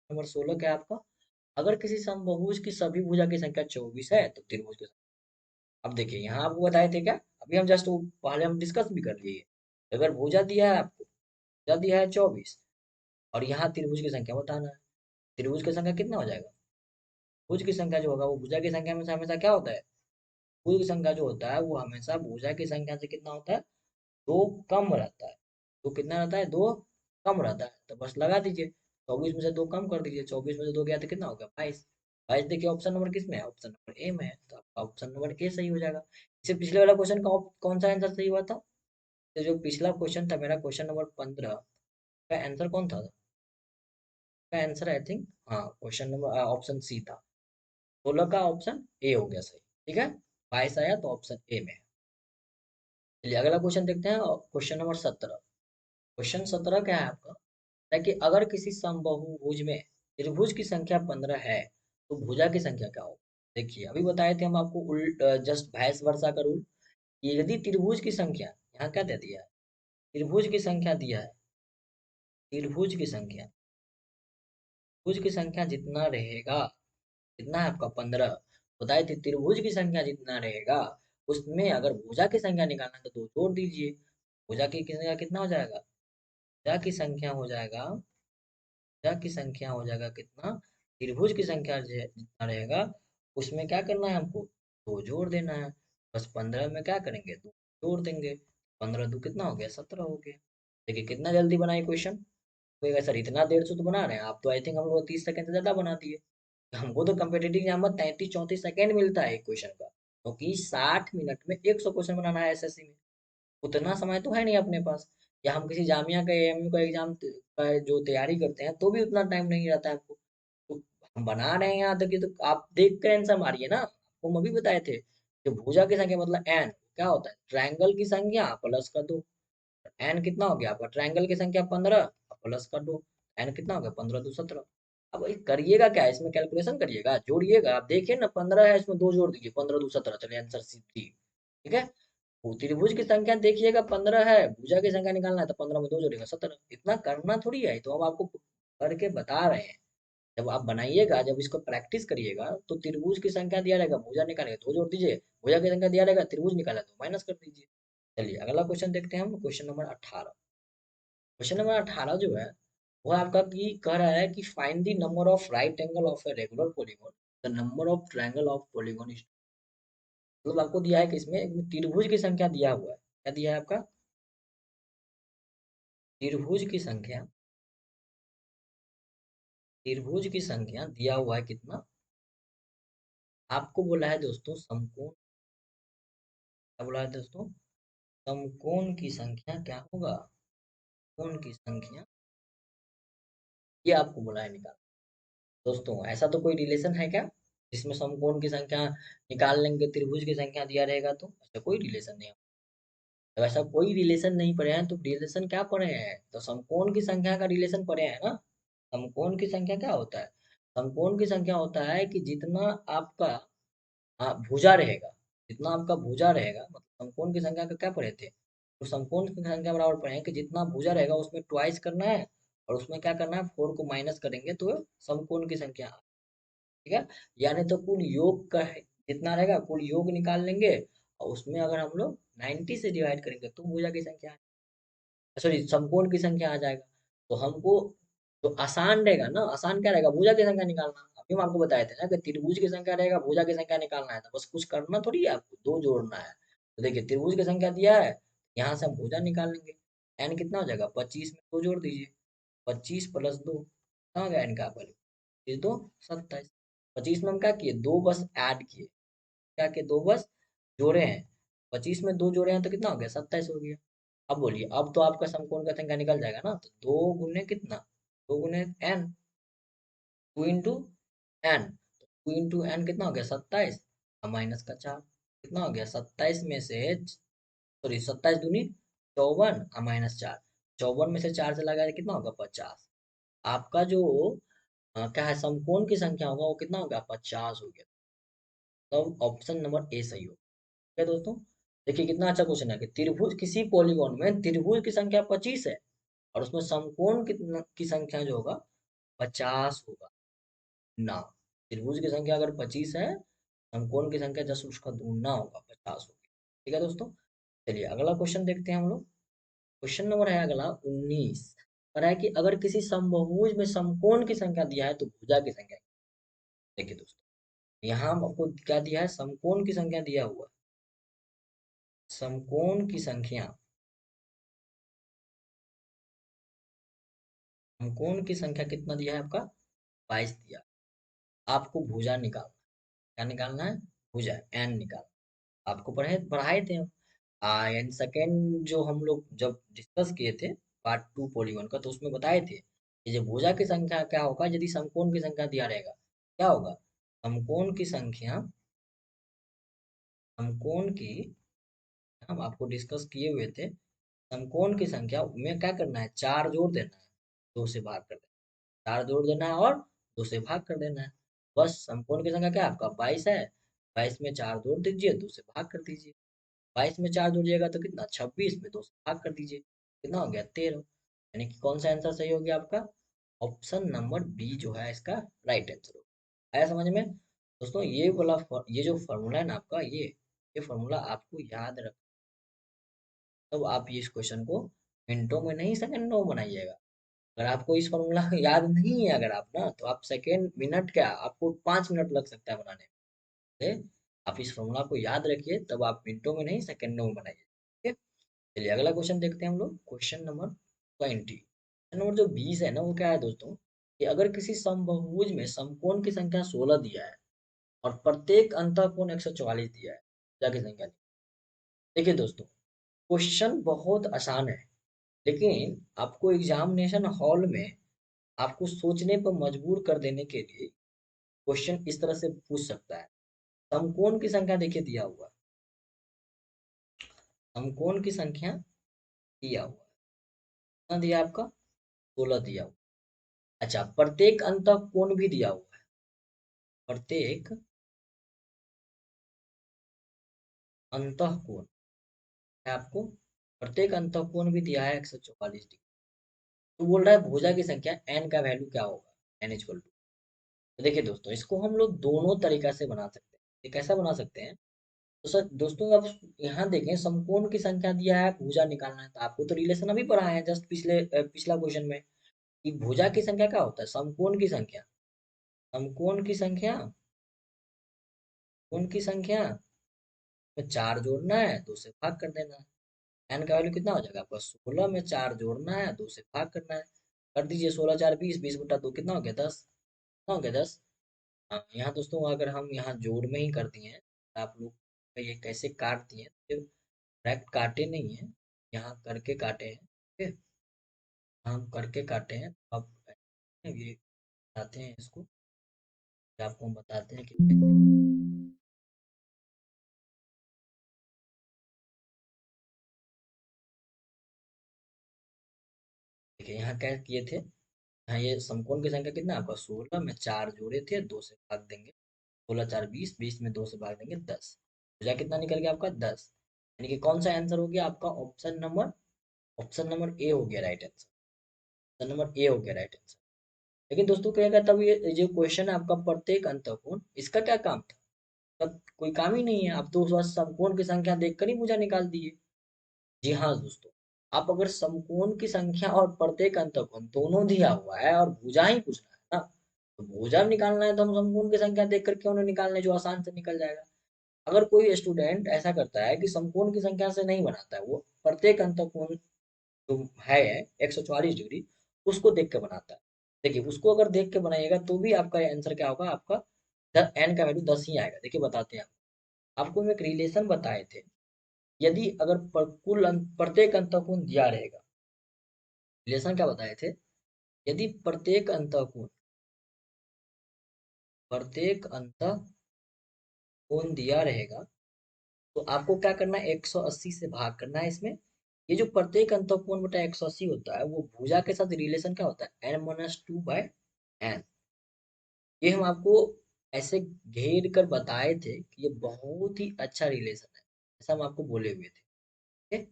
नंबर 16 क्या है आपका? अगर किसी समबाहुज की सभी भुजा की संख्या 24 है तो त्रिभुज की, अब देखिए यहाँ आपको बताए थे क्या, अभी हम जस्ट पहले हम डिस्कस भी कर लिए। अगर भुजा दिया है आपको, भुजा दिया है 24, और यहाँ त्रिभुज की संख्या बताना है। त्रिभुज की संख्या कितना हो जाएगा? भुज की संख्या जो होगा वो भुजा की संख्या में से हमेशा क्या होता है? भुज की संख्या जो होता है वो हमेशा भुजा की संख्या से कितना होता है? 2 कम रहता है। तो कितना रहता है? 2 कम रहता है। तो बस लगा दीजिए, 24 में से 2 कम कर दीजिए, 24 में से 2 गया तो कितना हो गया? 22। 22 देखिए ऑप्शन नंबर किस में है? ऑप्शन नंबर ए में है, तो आपका ऑप्शन नंबर ए सही हो जाएगा। इससे पिछले वाला क्वेश्चन का कौन सा आंसर सही हुआ था? तो जो पिछला क्वेश्चन था मेरा, क्वेश्चन नंबर 15 का आंसर कौन था? का आंसर आई थिंक, हाँ क्वेश्चन नंबर ऑप्शन सी था। 16 का ऑप्शन ए हो गया सही। ठीक है, 22 आया तो ऑप्शन ए में है। चलिए अगला क्वेश्चन देखते हैं, क्वेश्चन नंबर 17। क्वेश्चन 17 क्या है आपका? है कि अगर किसी समबाहुभुज में त्रिभुज की संख्या 15 है तो भुजा की संख्या क्या हो? देखिए अभी बताए थे हम आपको उल्ट, जस्ट वाइस वर्सा का रूल। यदि त्रिभुज की संख्या, यहाँ क्या दे दिया है? त्रिभुज की संख्या दिया है, त्रिभुज की संख्या, त्रिभुज की संख्या जितना रहेगा, कितना है आपका? 15। बताए थे त्रिभुज की संख्या जितना रहेगा उसमें अगर भुजा की संख्या निकालना है तो 2 जोड़ दीजिए। भुजा की संख्या कितना हो जाएगा? भुजा की संख्या हो जाएगा, भुजा की संख्या हो जाएगा कितना? त्रिभुज की संख्या जितना रहेगा उसमें क्या करना है हमको? 2 जोड़ देना है। बस 15 में क्या करेंगे? 2 जोड़ देंगे। 15 दो कितना हो गया? 17 हो गया। देखिए कितना जल्दी बनाए क्वेश्चन। कोई सर इतना देर से तो बना रहे हैं आप, तो आई थिंक हम लोग 30 सेकंड से ज्यादा बना दिए। हमको तो कम्पिटेटिव एग्जाम में 33-34 सेकंड मिलता है एक क्वेश्चन का, क्योंकि 60 मिनट में 100 क्वेश्चन बनाना है एसएससी में। उतना समय तो है नहीं अपने पास। या हम किसी जामिया का एएमयू का एग्जाम का जो तैयारी करते हैं तो भी उतना टाइम नहीं रहता है हमको। तो हम बना रहे हैं यहाँ तक कि, तो आप देख कर आंसर मारिए ना। आपको हम अभी बताए थे कि भुजा की संख्या मतलब एन क्या होता है, ट्रायंगल की संख्या प्लस का 2। एन कितना हो गया आपका, ट्रायंगल की संख्या 15 प्लस का 2। एन कितना हो गया, 15 2 17। अब ये करिएगा क्या, इसमें कैलकुलेशन करिएगा, जोड़िएगा। आप देखिए ना, 15 है, इसमें 2 जोड़ दीजिए, 15 2 17, चलिए आंसर सी ठीक है। वो त्रिभुज की संख्या देखिएगा 15 है, भुजा की संख्या निकालना है तो 15 में 2 जोड़ेगा 17। इतना करना थोड़ी है, तो हम आपको करके बता रहे हैं। जब आप बनाइएगा, जब इसको प्रैक्टिस करिएगा, तो त्रिभुज की संख्या दिया रहेगा, भुजा निकालेगा तो जोड़ दीजिए, भुजा की संख्या दिया रहेगा, त्रिभुज निकाला तो माइनस कर दीजिए। चलिए अगला क्वेश्चन देखते हैं हम, क्वेश्चन नंबर 18। क्वेश्चन नंबर 18 जो है वो आपका की कह रहा है कि find the number of right angle of a regular polygon, the number of triangle of polygon is. मतलब आपको दिया है कि इसमें एक त्रिभुज की संख्या दिया हुआ है, क्या दिया है आपका, त्रिभुज की संख्या, त्रिभुज की संख्या दिया हुआ है कितना। आपको बोला है दोस्तों समकोण, क्या बोला है दोस्तों, समकोण की संख्या क्या होगा, कोण की संख्या, ये आपको बोला है निकाल। दोस्तों ऐसा तो कोई रिलेशन है क्या जिसमें समकोण की संख्या निकाल लेंगे त्रिभुज की संख्या दिया रहेगा, तो ऐसा कोई रिलेशन नहीं है। तो ऐसा कोई रिलेशन नहीं पढ़े हैं तो रिलेशन क्या पढ़े हैं, तो समकोण की संख्या का रिलेशन पढ़े हैं ना। समकोण की संख्या क्या होता है, समकोण की संख्या होता है कि जितना आपका भुजा रहेगा, जितना आपका भुजा रहेगा, मतलब समकोण की संख्या का क्या पढ़े थे, तो समकोण की संख्या बराबर पढ़े हैं कि जितना भुजा रहेगा उसमें ट्वाइस करना है, और उसमें क्या करना है, 4 को माइनस करेंगे तो समकोण की संख्या, ठीक है। यानी तो कुल योग का जितना रहेगा कुल योग निकाल लेंगे, और उसमें अगर हम लोग 90 से डिवाइड करेंगे तो भुजा की संख्या, सॉरी समकोण की संख्या आ जाएगा। तो हमको तो आसान रहेगा ना, आसान क्या रहेगा, भुजा की संख्या निकालना। अभी हम आपको बताए थे ना कि त्रिभुज की संख्या रहेगा, भुजा की संख्या निकालना है, तो बस कुछ करना थोड़ी है आपको, दो जोड़ना है। तो देखिए त्रिभुज की संख्या दिया है, यहाँ से हम भुजा निकाल लेंगे। एन कितना हो जाएगा, 25 में 2 जोड़ दीजिए, 25 प्लस 2 कहाँ गया एन का वैल्यू, फिर 2 27। 25 में हम क्या किए, दो बस ऐड किए, क्या किए, दो बस जोड़े हैं। 25 में 2 जोड़े हैं तो कितना हो गया, 27 हो गया। अब बोलिए, अब तो आपका समकोण का संख्या निकल जाएगा ना, तो 2 गुने कितना, 2 गुने एन, 2 इंटू एन, 2 इंटू एन कितना हो गया 27, माइनस का 4, कितना हो गया 27 में से, सॉरी 27 दूनी 54, माइनस 4, 54 में से 4 से लगा कितना होगा 50। आपका जो क्या है समकोण की संख्या होगा वो कितना होगा 50 हो गया। तब ऑप्शन नंबर ए सही हो, ठीक है दोस्तों। देखिए कितना अच्छा क्वेश्चन है कि त्रिभुज, किसी पॉलीगॉन में त्रिभुज की संख्या 25 है और उसमें समकोण की संख्या जो होगा 50 होगा ना। त्रिभुज की संख्या अगर 25 है, समकोण की संख्या जस्ट उसका दुगना होगा, 50 होगी। ठीक है दोस्तों, चलिए अगला क्वेश्चन देखते हैं हम लोग। क्वेश्चन नंबर है अगला 19, पर है कि अगर किसी समबाहुज में समकोण की संख्या दिया है तो भुजा की संख्या। देखिए दोस्तों, यहाँ आपको क्या दिया है, समकोण की संख्या दिया हुआ है, समकोण की संख्या, समकोण की संख्या कितना दिया है आपका, 22 दिया। आपको भुजा निकालना, क्या निकालना है, भुजा एन निकालना। आपको पढ़ाए थे हम। एंड सेकेंड जो हम लोग जब डिस्कस किए थे पार्ट 2 पॉलीगॉन का, तो उसमें बताए थे कि जो भुजा की संख्या क्या होगा यदि समकोण की संख्या दिया रहेगा, क्या होगा, समकोण की संख्या, समकोण की, हम आपको डिस्कस किए हुए थे, समकोण की संख्या में क्या करना है, 4 जोड़ देना है, 2 से भाग कर देना है, 4 जोड़ देना है और 2 से भाग कर देना है। बस समकोण की संख्या क्या है आपका 22 है, 22 में 4 जोड़ दीजिए, 2 से भाग कर दीजिए। 22 में 4 जोड़िएगा तो कितना, 26 में 2 से भाग कर दीजिए, कितना हो गया 13। यानी कि कौन सा आंसर सही हो गया आपका, ऑप्शन नंबर बी जो है इसका राइट आंसर हो। आया समझ में दोस्तों, ये जो फॉर्मूला है ना आपका, ये फॉर्मूला आपको याद रख, तब आप ये इस क्वेश्चन को मिनटों में नहीं सेकंडों में बनाइएगा। अगर आपको इस फॉर्मूला याद नहीं है अगर आप ना, तो आप सेकेंड मिनट क्या, आपको 5 मिनट लग सकता है बनाने में। आप इस फॉर्मूला को याद रखिए, तब आप मिनटों में नहीं सेकंडों में बनाइए, ठीक है। चलिए अगला क्वेश्चन देखते हैं हम लोग, क्वेश्चन नंबर 20। क्वेश्चन नंबर जो 20 है ना वो क्या है दोस्तों, कि अगर किसी समबाहुज में समकोण की संख्या 16 दिया है और प्रत्येक अंतःकोण 144 दिया है, क्या की संख्या। देखिए दोस्तों, क्वेश्चन बहुत आसान है, लेकिन आपको एग्जामिनेशन हॉल में आपको सोचने पर मजबूर कर देने के लिए क्वेश्चन इस तरह से पूछ सकता है। समकोण की संख्या देखिए दिया हुआ है, समकोण की संख्या दिया हुआ है, कितना दिया आपका? 16 दिया हुआ। अच्छा, प्रत्येक अंतः कोण भी दिया हुआ है, प्रत्येक अंतः कोण है आपको, प्रत्येक अंतः कोण भी दिया है 144 डिग्री। तो बोल रहा है भुजा की संख्या n का वैल्यू क्या होगा, n इक्वल टू। तो देखिए दोस्तों, इसको हम लोग दोनों तरीका से बना सकते हैं। ये कैसा बना सकते हैं? तो सर दोस्तों, अब यहाँ देखें, समकोण की संख्या दिया है, भुजा निकालना है, तो आपको तो रिलेशन अभी पढ़ा है जस्ट पिछला क्वेश्चन में, कि भुजा की संख्या क्या होता है, समकोण की संख्या। समकोण की संख्या, कोण की संख्या में चार जोड़ना है, दो से भाग कर देना है। एन का वैल्यू कितना हो जाएगा आपका? 16 में चार जोड़ना है, दो से भाग करना है। कर दीजिए, 16 चार 20, 20 बटा 2 कितना हो गया? 10। कितना हो गया? 10। हाँ, यहाँ दोस्तों अगर हम यहाँ जोड़ में ही कर दिए हैं, तो आप लोग ये कैसे काट दिए, डायरेक्ट काटे नहीं है, यहाँ करके काटे हैं, ठीक है? हम करके काटे हैं। अब ये बताते हैं इसको, आपको हम बताते हैं कि कैसे। देखिए यहाँ क्या किए थे, यहाँ ये समकोण की संख्या कितना है आपका? 16 में चार जोड़े थे, दो से भाग देंगे। 16 चार 20, 20 में दो से भाग देंगे 10। भुजा कितना निकल गया आपका? 10। यानी कि कौन सा आंसर हो गया आपका? ऑप्शन नंबर ए हो गया right answer. Option number A हो गया राइट आंसर। लेकिन दोस्तों क्या कहता है, ये जो क्वेश्चन है आपका प्रत्येक अंतःकोण, इसका क्या काम था? तब कोई काम ही नहीं है, आप तो बस समकोण की संख्या देखकर ही भुजा निकाल दिए। जी हाँ दोस्तों, आप अगर समकोण की संख्या और प्रत्येक अंतःकोण दोनों दिया हुआ है और भुजा ही पूछना है ना, तो भुजा निकालना है तो हम समकोण की संख्या देखकर क्यों नहीं निकालने, जो आसान से निकल जाएगा। अगर कोई स्टूडेंट ऐसा करता है कि समकोण की संख्या से नहीं बनाता है, वो प्रत्येक अंतःकोण जो है 144 डिग्री, उसको देख के बनाता है। देखिए उसको अगर देख के बनाइएगा तो भी आपका आंसर क्या होगा, आपका एन का वैल्यू 10 ही आएगा। देखिए बताते हैं आपको हम एक रिलेशन बताए थे, यदि अगर प्रत्येक अंतःकोण दिया रहेगा, रिलेशन क्या बताए थे, यदि प्रत्येक अंतःकोण दिया रहेगा, तो आपको क्या करना है, 180 से भाग करना है इसमें। ये जो प्रत्येक अंतःकोण बटा 180 होता है, वो भुजा के साथ रिलेशन क्या होता है, n-2/n। ये हम आपको ऐसे घेर कर बताए थे कि ये बहुत ही अच्छा रिलेशन है, ऐसा हम आपको बोले हुए थे, ठीक है?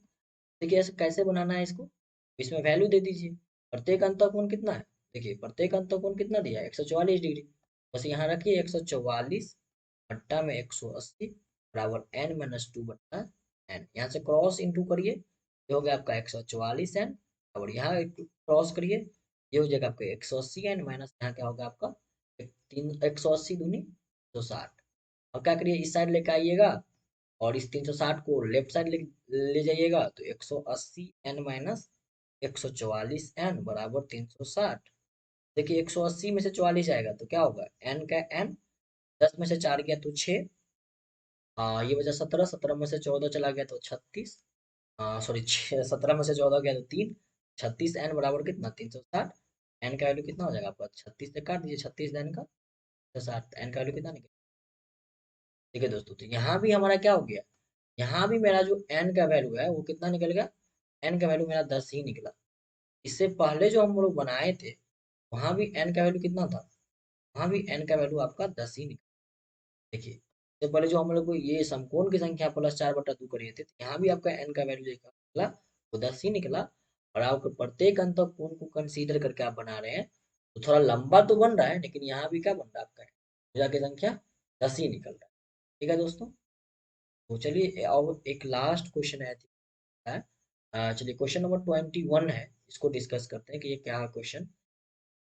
देखिए ऐसे कैसे बनाना है इसको, इसमें वैल्यू दे दीजिए। प्रत्येक अंतः कोण कितना है? देखिए प्रत्येक अंतः कोण कितना दिया है? 144 डिग्री। बस यहाँ रखिए 144 भट्टा में 180 बराबर n-2/n। यहाँ से क्रॉस इंटू करिए, ये हो गया आपका 144n। और यहाँ क्रॉस करिए, ये हो जाएगा आपका 180n माइनस यहाँ क्या होगा आपका, 180 दूनी 160। अब क्या करिए, इस साइड लेके आइएगा और इस 360 को लेफ्ट साइड ले जाइएगा, तो 180n माइनस 144n बराबर 360। देखिए 180 में से 44 आएगा तो क्या होगा, n का n, 10 में से 4 गया तो 6, ये बचा 17, 17 में से 14 चला गया तो 36, सॉरी 17 में से 14 गया तो 3, 36n बराबर कितना, 360। n का वैल्यू कितना हो जाएगा आपका, 36 से काट दीजिए, 36 n का 360, n का वैल्यू कितना निकलेगा। ठीक है दोस्तों, तो यहाँ भी हमारा क्या हो गया, यहाँ भी मेरा जो n का वैल्यू है वो कितना निकल गया, n का वैल्यू मेरा 10 ही निकला। इससे पहले जो हम लोग बनाए थे, वहां भी n का वैल्यू कितना था, वहां भी n का वैल्यू आपका 10 ही निकला। देखिए इससे पहले जो हम लोग को ये समकोण की संख्या +4/2 करे थे, तो यहाँ भी आपका n का वैल्यू निकला, वो 10 ही निकला। और आप प्रत्येक अंत कोण को कंसीडर करके आप बना रहे हैं, तो थोड़ा लंबा तो बन रहा है, लेकिन यहाँ भी क्या बन रहा है आपका, भुजा की संख्या 10 ही निकल रहा है। ठीक है दोस्तों, तो चलिए और एक लास्ट क्वेश्चन है। चलिए क्वेश्चन नंबर 21 है, इसको डिस्कस करते हैं कि ये क्या है क्वेश्चन।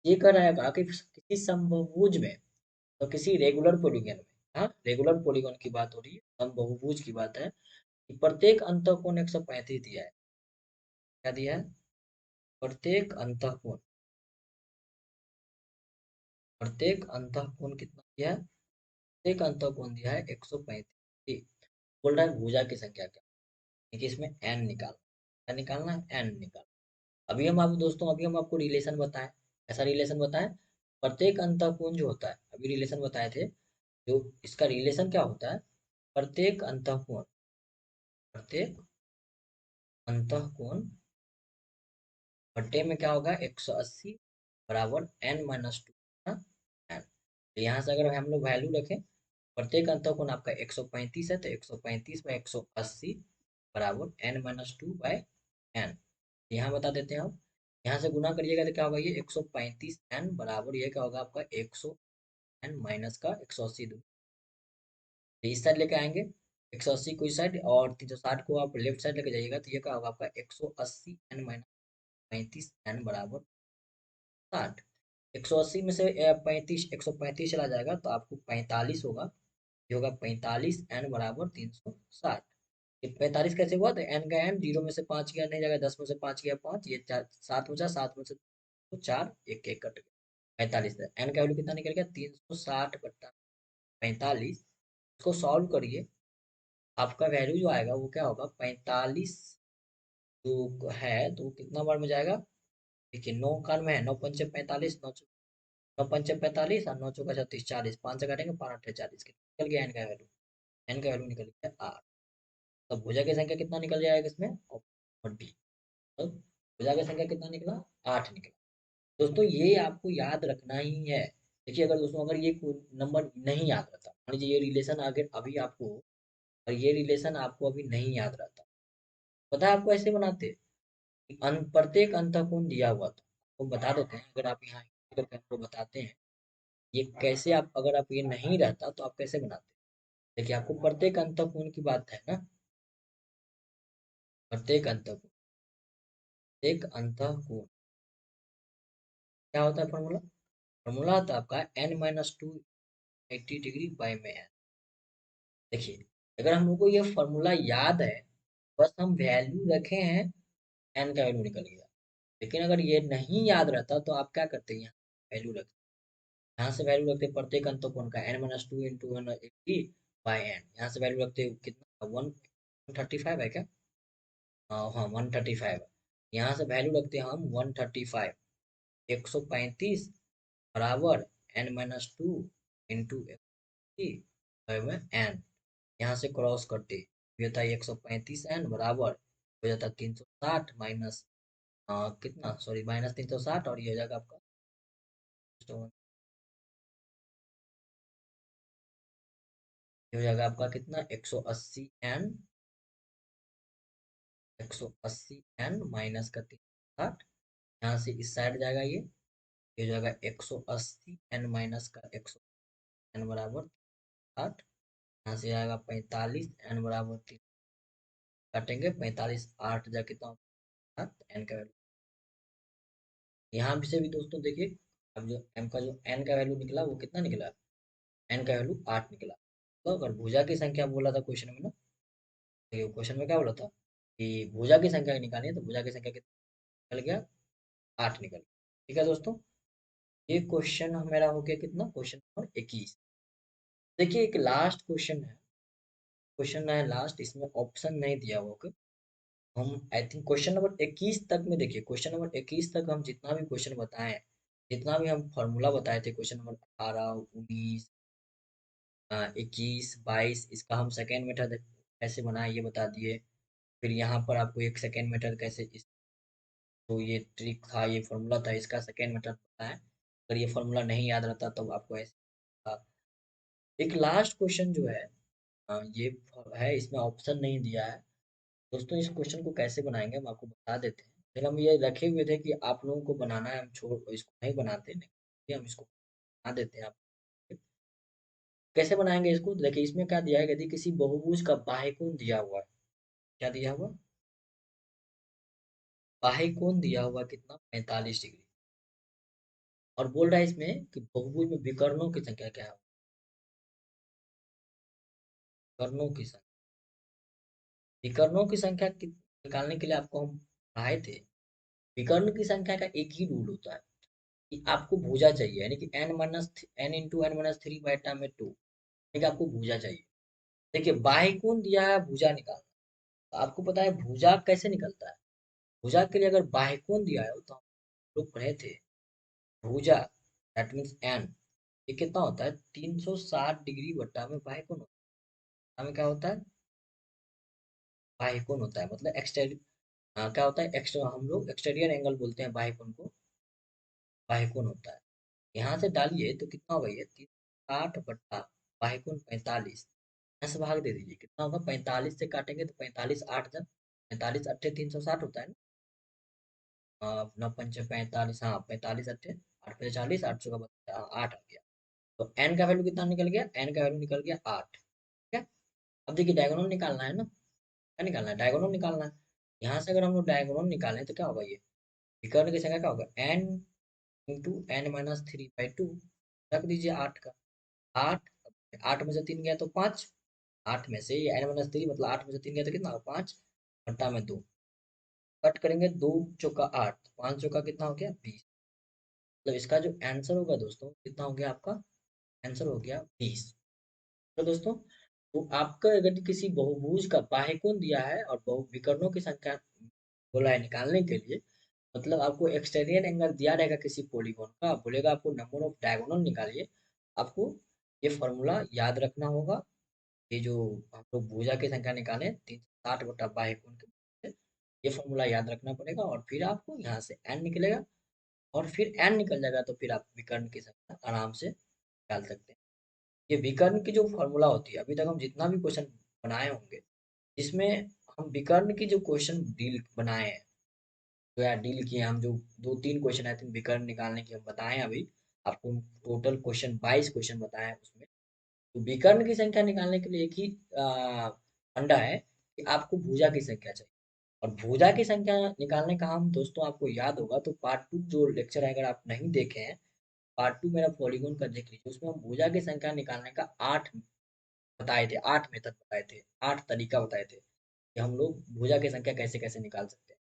ये कह रहा है कि किसी समभुज में, तो किसी रेगुलर पॉलीगन में, हाँ रेगुलर पॉलीगन की बात हो रही है, समबहुभुज की बात है, कि प्रत्येक अंतःकोण 135 दिया है। क्या दिया है? प्रत्येक अंतःकोण, प्रत्येक अंतःकोण कितना दिया है? प्रत्येक अंतःकोण दिया है 135। बोल रहा है भुजा की संख्या क्या, देखिए इसमें n निकाल, क्या निकालना है, n निकाल। अभी हम आपको रिलेशन बताएं। ऐसा रिलेशन बताएं, प्रत्येक अंतःकोण जो होता है, अभी रिलेशन बताए थे, जो इसका रिलेशन क्या होता है, प्रत्येक अंतःकोण, प्रत्येक अंतःकोण बट्टे में क्या होगा, 180 बराबर n-2 n। तो यहाँ से अगर हम लोग वैल्यू रखें, प्रत्येक अंतःकोण आपका 135 है, तो 135 बाई 180 बराबर n-2/n। यहाँ बता देते हैं हम, यहाँ से गुना करिएगा तो क्या होगा, ये 135 n बराबर ये क्या होगा आपका 100 n माइनस का 180 दूर। तो इस साइड लेके आएंगे 180 को इस साइड, और 360 को आप लेफ्ट साइड लेके जाइएगा, तो ये क्या होगा आपका 180 n माइनस 35 n बराबर 60। 180 में से 35 135 चला जाएगा तो आपको 45 होगा, ये होगा 45 n बराबर 360। ये 45 कैसे हुआ, तो n का n, जीरो में से 5 गया नहीं जाएगा, 10 में से 5 गया 5, ये 4 7 बचा, 7 में से तो 4 एक एक कट गया 45। n का वैल्यू कितना निकल गया, 360 बट्टा 45। इसको सॉल्व करिए, आपका वैल्यू जो आएगा वो क्या होगा, 45 जो है तो वो कितना बार में जाएगा, देखिए 9 कान में है, 9 पंचे 45, 9 पंचे 45 और 9 चौका 36, 40, 5 से काटेंगे 5 अट्ठे 40, निकल गया एन का वैल्यू, एन का वैल्यू निकल गया 8। तो भुजा की संख्या कितना निकल जाएगा इसमें, और डी। तो भुजा की संख्या कितना निकला, 8 निकला। दोस्तों ये आपको याद रखना ही है। देखिए अगर दोस्तों अगर ये नंबर नहीं याद रहता, मान लीजिए ये रिलेशन अगर अभी आपको, और ये रिलेशन आपको अभी नहीं याद रहता, पता है आपको ऐसे बनाते, प्रत्येक अंतःकोण दिया हुआ था, वो बता देते हैं, अगर आप यहाँ करके हमको बताते हैं ये कैसे, आप अगर आप ये नहीं रहता तो आप कैसे बनाते। देखिए आपको प्रत्येक अंतःकोण की बात है ना, प्रत्येक अंतःकोण, एक अंतःकोण क्या होता है फॉर्मूला, फॉर्मूला होता है आपका n-2 80 डिग्री बाई में n। देखिए अगर हम लोग को ये फॉर्मूला याद है, बस हम वैल्यू रखे हैं, n का वैल्यू निकल गया। लेकिन अगर ये नहीं याद रहता तो आप क्या करते हैं, यहाँ वैल्यू रखते, यहाँ से वैल्यू रखते प्रत्येक अंतःकोण का n-2 इंटू 80 बाई n, यहाँ से वैल्यू रखते कितना 135 है क्या, हाँ 135, यहाँ से वैल्यू रखते हैं हम 135, 135 बराबर n-2 इंटू 80 में n, यहाँ से क्रॉस करते ये होता है 135 n बराबर हो जाता है 360 माइनस कितना, सॉरी माइनस 360, और ये हो जाएगा आपका, तो ये हो जाएगा आपका कितना 180 n, 180 n माइनस का 360, यहाँ से इस साइड जाएगा ये हो जाएगा 180 n माइनस का 100 n बराबर 60, यहाँ से आएगा 45 n बराबर 3, काटेंगे 45 8 जा कितना होता है n का वैल्यू। यहाँ भी से भी दोस्तों देखिए, अब जो m का जो n का वैल्यू निकला वो कितना निकला, n का वैल्यू 8 निकला। तो अगर भुजा की संख्या बोला था क्वेश्चन में ना, तो ये क्वेश्चन में क्या बोला था कि भुजा की संख्या निकालनी है, तो भुजा की संख्या कितना निकल गया, 8 निकल गया। ठीक है दोस्तों, ये क्वेश्चन मेरा हो गया कितना, क्वेश्चन नंबर 21। देखिए एक लास्ट क्वेश्चन है, क्वेश्चन है लास्ट, इसमें ऑप्शन नहीं दिया हुआ। हम आई थिंक क्वेश्चन नंबर 21 तक में, देखिए क्वेश्चन नंबर 21 तक हम जितना भी क्वेश्चन बताए, जितना भी हम फॉर्मूला बताए थे, क्वेश्चन नंबर 18 19 21 22, इसका हम सेकेंड मेथड कैसे बनाए ये बता दिए। फिर यहाँ पर आपको एक सेकेंड मेथड कैसे इस, तो ये ट्रिक था, ये फॉर्मूला था, इसका सेकेंड मेथड बताया। अगर ये फॉर्मूला नहीं याद रहता तो आपको ऐसे था। एक लास्ट क्वेश्चन जो है, ये है, इसमें ऑप्शन नहीं दिया है। दोस्तों इस क्वेश्चन को कैसे बनाएंगे हम आपको बता देते हैं। फिर हम ये रखे हुए थे कि आप लोगों को बनाना है, हम छोड़ इसको नहीं बनाते, नहीं हम इसको बना देते हैं आप। कैसे बनाएंगे इसको, तो देखिए इसमें क्या दिया है, यदि किसी बहुभुज का बाह्यकोण दिया हुआ है, क्या दिया हुआ, बाह्यकोण दिया हुआ कितना 45 डिग्री, और बोल रहा है इसमें कि बहुभुज में विकर्णों की संख्या क्या है, विकर्णों की संख्या, विकर्णों की संख्या निकालने के लिए आपको हम पढ़ाए थे, विकर्ण की संख्या का एक ही रूल होता है कि आपको भुजा चाहिए, यानी कि n-2 ठीक है, आपको भुजा चाहिए। देखिए बाह्यकोण दिया है, भुजा निकालना, तो आपको पता है भुजा कैसे निकलता है, भुजा के लिए अगर बाह्यकोण दिया है तो हम लोग पढ़े थे भुजा दैट मीन्स एन, ये कितना होता है 360 डिग्री बट्टा में बाह्यकोण होता है। हमें क्या होता है बाह्यकोण होता है मतलब क्या होता है एक्स्ट्रा, हम लोग एक्सटीरियर एंगल बोलते हैं बाह्यकोण को, बाह्यकोण होता है। यहाँ से डालिए तो कितना होगा ये 360 बाह्यकोण 45, यहाँ से भाग दे दीजिए कितना होगा 45 से काटेंगे तो 45 8 जब 45 अट्ठे 360 होता है ना। 9 पंचे 45, हाँ 45 अट्ठे 8 × 40, 800 का 8 आ गया। तो एन का वैल्यू कितना निकल गया, एन का वैल्यू निकल गया 8, ठीक है। अब देखिए डायगोनल निकालना है ना, क्या निकालना है डायगोनल निकालना है। यहाँ से अगर हम लोग डायगोनल निकालें तो क्या होगा ये विकर्ण की संख्या क्या होगा एन इंटू n-3/2, रख दीजिए 8 का 8, 8 में से 3 गया तो 5, 8 में से n-3 मतलब 8 में से 3 गया तो कितना 5 घंटा में 2, कट करेंगे 2 चौका 8, 5 चौका कितना हो गया 20, मतलब इसका जो आंसर होगा दोस्तों कितना हो गया आपका आंसर हो गया 20। तो दोस्तों तो आपका अगर किसी बहुभुज का बाह्यकोण दिया है और बहु विकर्णों की संख्या बोला है निकालने के लिए, मतलब आपको एक्सटीरियर एंगल दिया रहेगा किसी पॉलीगॉन का, बोलेगा आपको नंबर ऑफ डायगोनल निकालिए, आपको ये फॉर्मूला याद रखना होगा। ये जो हम लोग भुजा की संख्या निकालें 360 बटा बाह्यकोण के बराबर है, ये फॉर्मूला याद रखना पड़ेगा और फिर आपको यहाँ से एन निकलेगा और फिर एन निकल जाएगा तो फिर आप विकर्ण की संख्या आराम से निकाल सकते हैं। ये विकर्ण की जो फॉर्मूला होती है अभी तक हम जितना भी क्वेश्चन बनाए होंगे इसमें हम विकर्ण की जो क्वेश्चन डील बनाए हैं, तो यार डील किए हम जो 2-3 क्वेश्चन आई थिंक विकर्ण निकालने की हम बताए हैं अभी आपको, टोटल क्वेश्चन 22 क्वेश्चन बताए हैं उसमें। तो विकर्ण की संख्या निकालने के लिए एक ही फंडा है कि आपको भुजा की संख्या चाहिए, और भुजा की संख्या निकालने का हम दोस्तों आपको याद होगा तो पार्ट 2 जो लेक्चर है अगर आप नहीं देखे हैं, पार्ट 2 मेरा पॉलीगॉन का देख लीजिए, उसमें हम भुजा की संख्या निकालने का 8 बताए थे, 8 मेथड बताए थे, 8 तरीका बताए थे कि हम लोग भुजा की संख्या कैसे कैसे निकाल सकते हैं।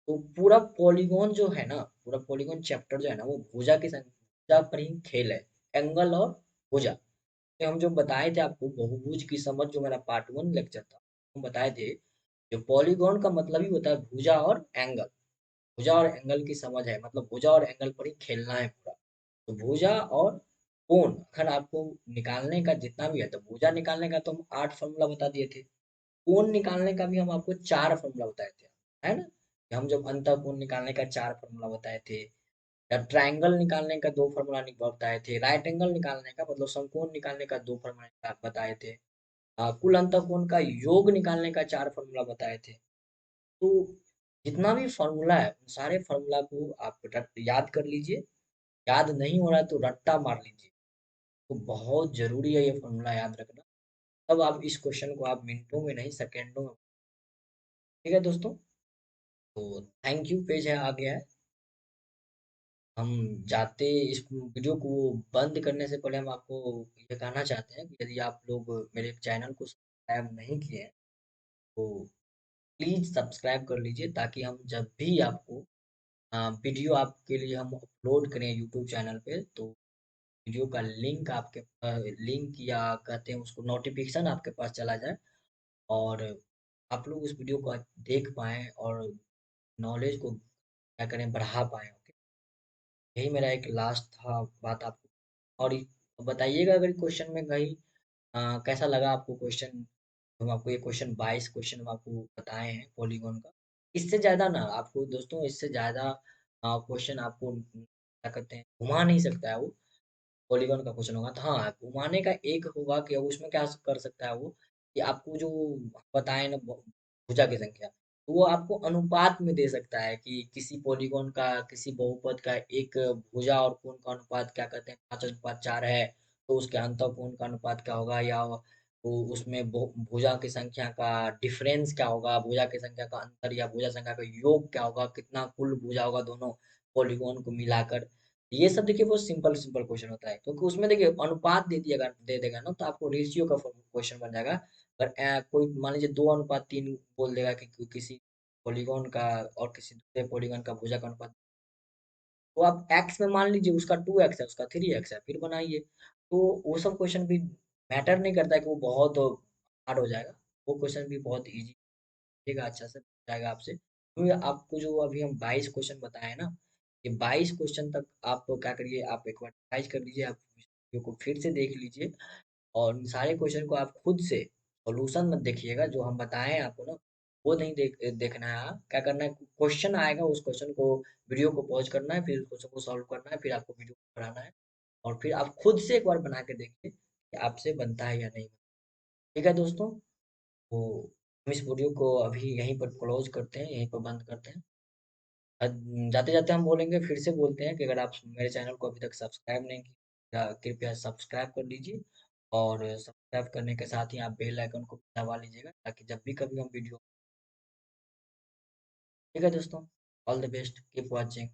तो पूरा पॉलीगॉन जो है ना, पूरा पॉलीगॉन चैप्टर जो है ना वो भुजा की संख्या पर ही खेल है, एंगल और भुजा। तो हम जो बताए थे आपको बहुभुज की समझ जो मेरा पार्ट 1 लेक्चर था, हम बताए थे जो पॉलीगॉन का मतलब ही होता है भुजा और एंगल, भुजा और एंगल की समझ है मतलब भुजा और एंगल पर ही खेलना है पूरा। तो भुजा और कोण अगर आपको निकालने का जितना भी है, तो भुजा निकालने का तो हम 8 फॉर्मूला बता दिए थे, कोण निकालने का भी हम आपको 4 फॉर्मूला बताए थे, है ना। हम जब अंतःकोण निकालने का 4 फॉर्मूला बताए थे, या ट्रायंगल निकालने का 2 फॉर्मूला बताए थे, राइट एंगल निकालने का मतलब समकोण निकालने का 2 फॉर्मूला बताए थे, कुल अंतःकोण का योग निकालने का 4 फॉर्मूला बताए थे। तो जितना भी फॉर्मूला है उन सारे फॉर्मूला को आप याद कर लीजिए, याद नहीं हो रहा है तो रट्टा मार लीजिए, तो बहुत जरूरी है ये फॉर्मूला याद रखना, तब आप इस क्वेश्चन को आप मिनटों में नहीं सेकेंडों में। ठीक है दोस्तों, तो थैंक यू पेज है आ गया है। हम जाते इस वीडियो को बंद करने से पहले हम आपको ये कहना चाहते हैं कि यदि आप लोग मेरे चैनल को सब्सक्राइब नहीं किए हैं तो प्लीज़ सब्सक्राइब कर लीजिए, ताकि हम जब भी आपको वीडियो आपके लिए हम अपलोड करें यूट्यूब चैनल पे, तो वीडियो का लिंक आपके लिंक या कहते हैं उसको नोटिफिकेशन आपके पास चला जाए और आप लोग उस वीडियो को देख पाएँ और नॉलेज को क्या करें बढ़ा पाएँ। यही मेरा एक लास्ट था बात आपको, और बताइएगा अगर क्वेश्चन में कहीं कैसा लगा आपको क्वेश्चन, हम आपको ये क्वेश्चन 22 क्वेश्चन हम आपको बताए हैं पॉलीगॉन का। इससे ज़्यादा ना आपको दोस्तों, इससे ज़्यादा क्वेश्चन आपको क्या कहते हैं घुमा नहीं सकता है वो, पॉलीगॉन का क्वेश्चन होगा तो हाँ घुमाने का एक होगा कि उसमें क्या कर सकता है वो कि आपको जो बताए ना भुजा की संख्या, तो वो आपको अनुपात में दे सकता है कि किसी पॉलीगॉन का किसी बहुपद का एक भुजा और कोण का अनुपात क्या कहते हैं 5:4 है, तो उसके अंतःकोण का अनुपात क्या होगा, या तो उसमें भुजा की संख्या का डिफरेंस क्या होगा, भुजा की संख्या का अंतर या भुजा संख्या का योग क्या होगा, कितना कुल भुजा होगा दोनों पॉलीगॉन को मिलाकर। ये सब देखिए बहुत सिंपल सिंपल क्वेश्चन होता है, क्योंकि उसमें देखिए अनुपात दे देगा ना तो आपको रेशियो का क्वेश्चन बन जाएगा। पर कोई मान लीजिए 2:3 बोल देगा कि किसी पॉलीगॉन का और किसी दूसरे पॉलीगॉन का भुजा का अनुपात, तो आप एक्स में मान लीजिए उसका 2x है उसका 3x है, फिर बनाइए। तो वो सब क्वेश्चन भी मैटर नहीं करता है कि वो बहुत हार्ड हो जाएगा, वो क्वेश्चन भी बहुत ईजी रहेगा, अच्छा से जाएगा आपसे। तो आपको जो अभी हम 22 क्वेश्चन बताए ना, ये 22 क्वेश्चन तक आप क्या करिए, आप एक बार रिवाइज कर लीजिए, आप वीडियो को फिर से देख लीजिए और उन सारे क्वेश्चन को आप खुद से सॉल्यूशन मत देखिएगा, जो हम बताए हैं आपको ना, वो नहीं देखना है। आप क्या करना है, क्वेश्चन आएगा उस क्वेश्चन को, वीडियो को पॉज करना है, फिर क्वेश्चन को सॉल्व करना है, फिर आपको वीडियो को बनाना है और फिर आप खुद से एक बार बना के देखिए कि आपसे बनता है या नहीं। ठीक है दोस्तों, तो हम इस वीडियो को अभी यहीं पर क्लोज करते हैं, यहीं पर बंद करते हैं। जाते जाते हम बोलेंगे, फिर से बोलते हैं कि अगर आप मेरे चैनल को अभी तक सब्सक्राइब नहीं किया, कृपया सब्सक्राइब कर लीजिए और सब्सक्राइब करने के साथ ही आप बेल आइकन को दबा लीजिएगा, ताकि जब भी कभी हम वीडियो। ठीक है दोस्तों, all the best, keep watching.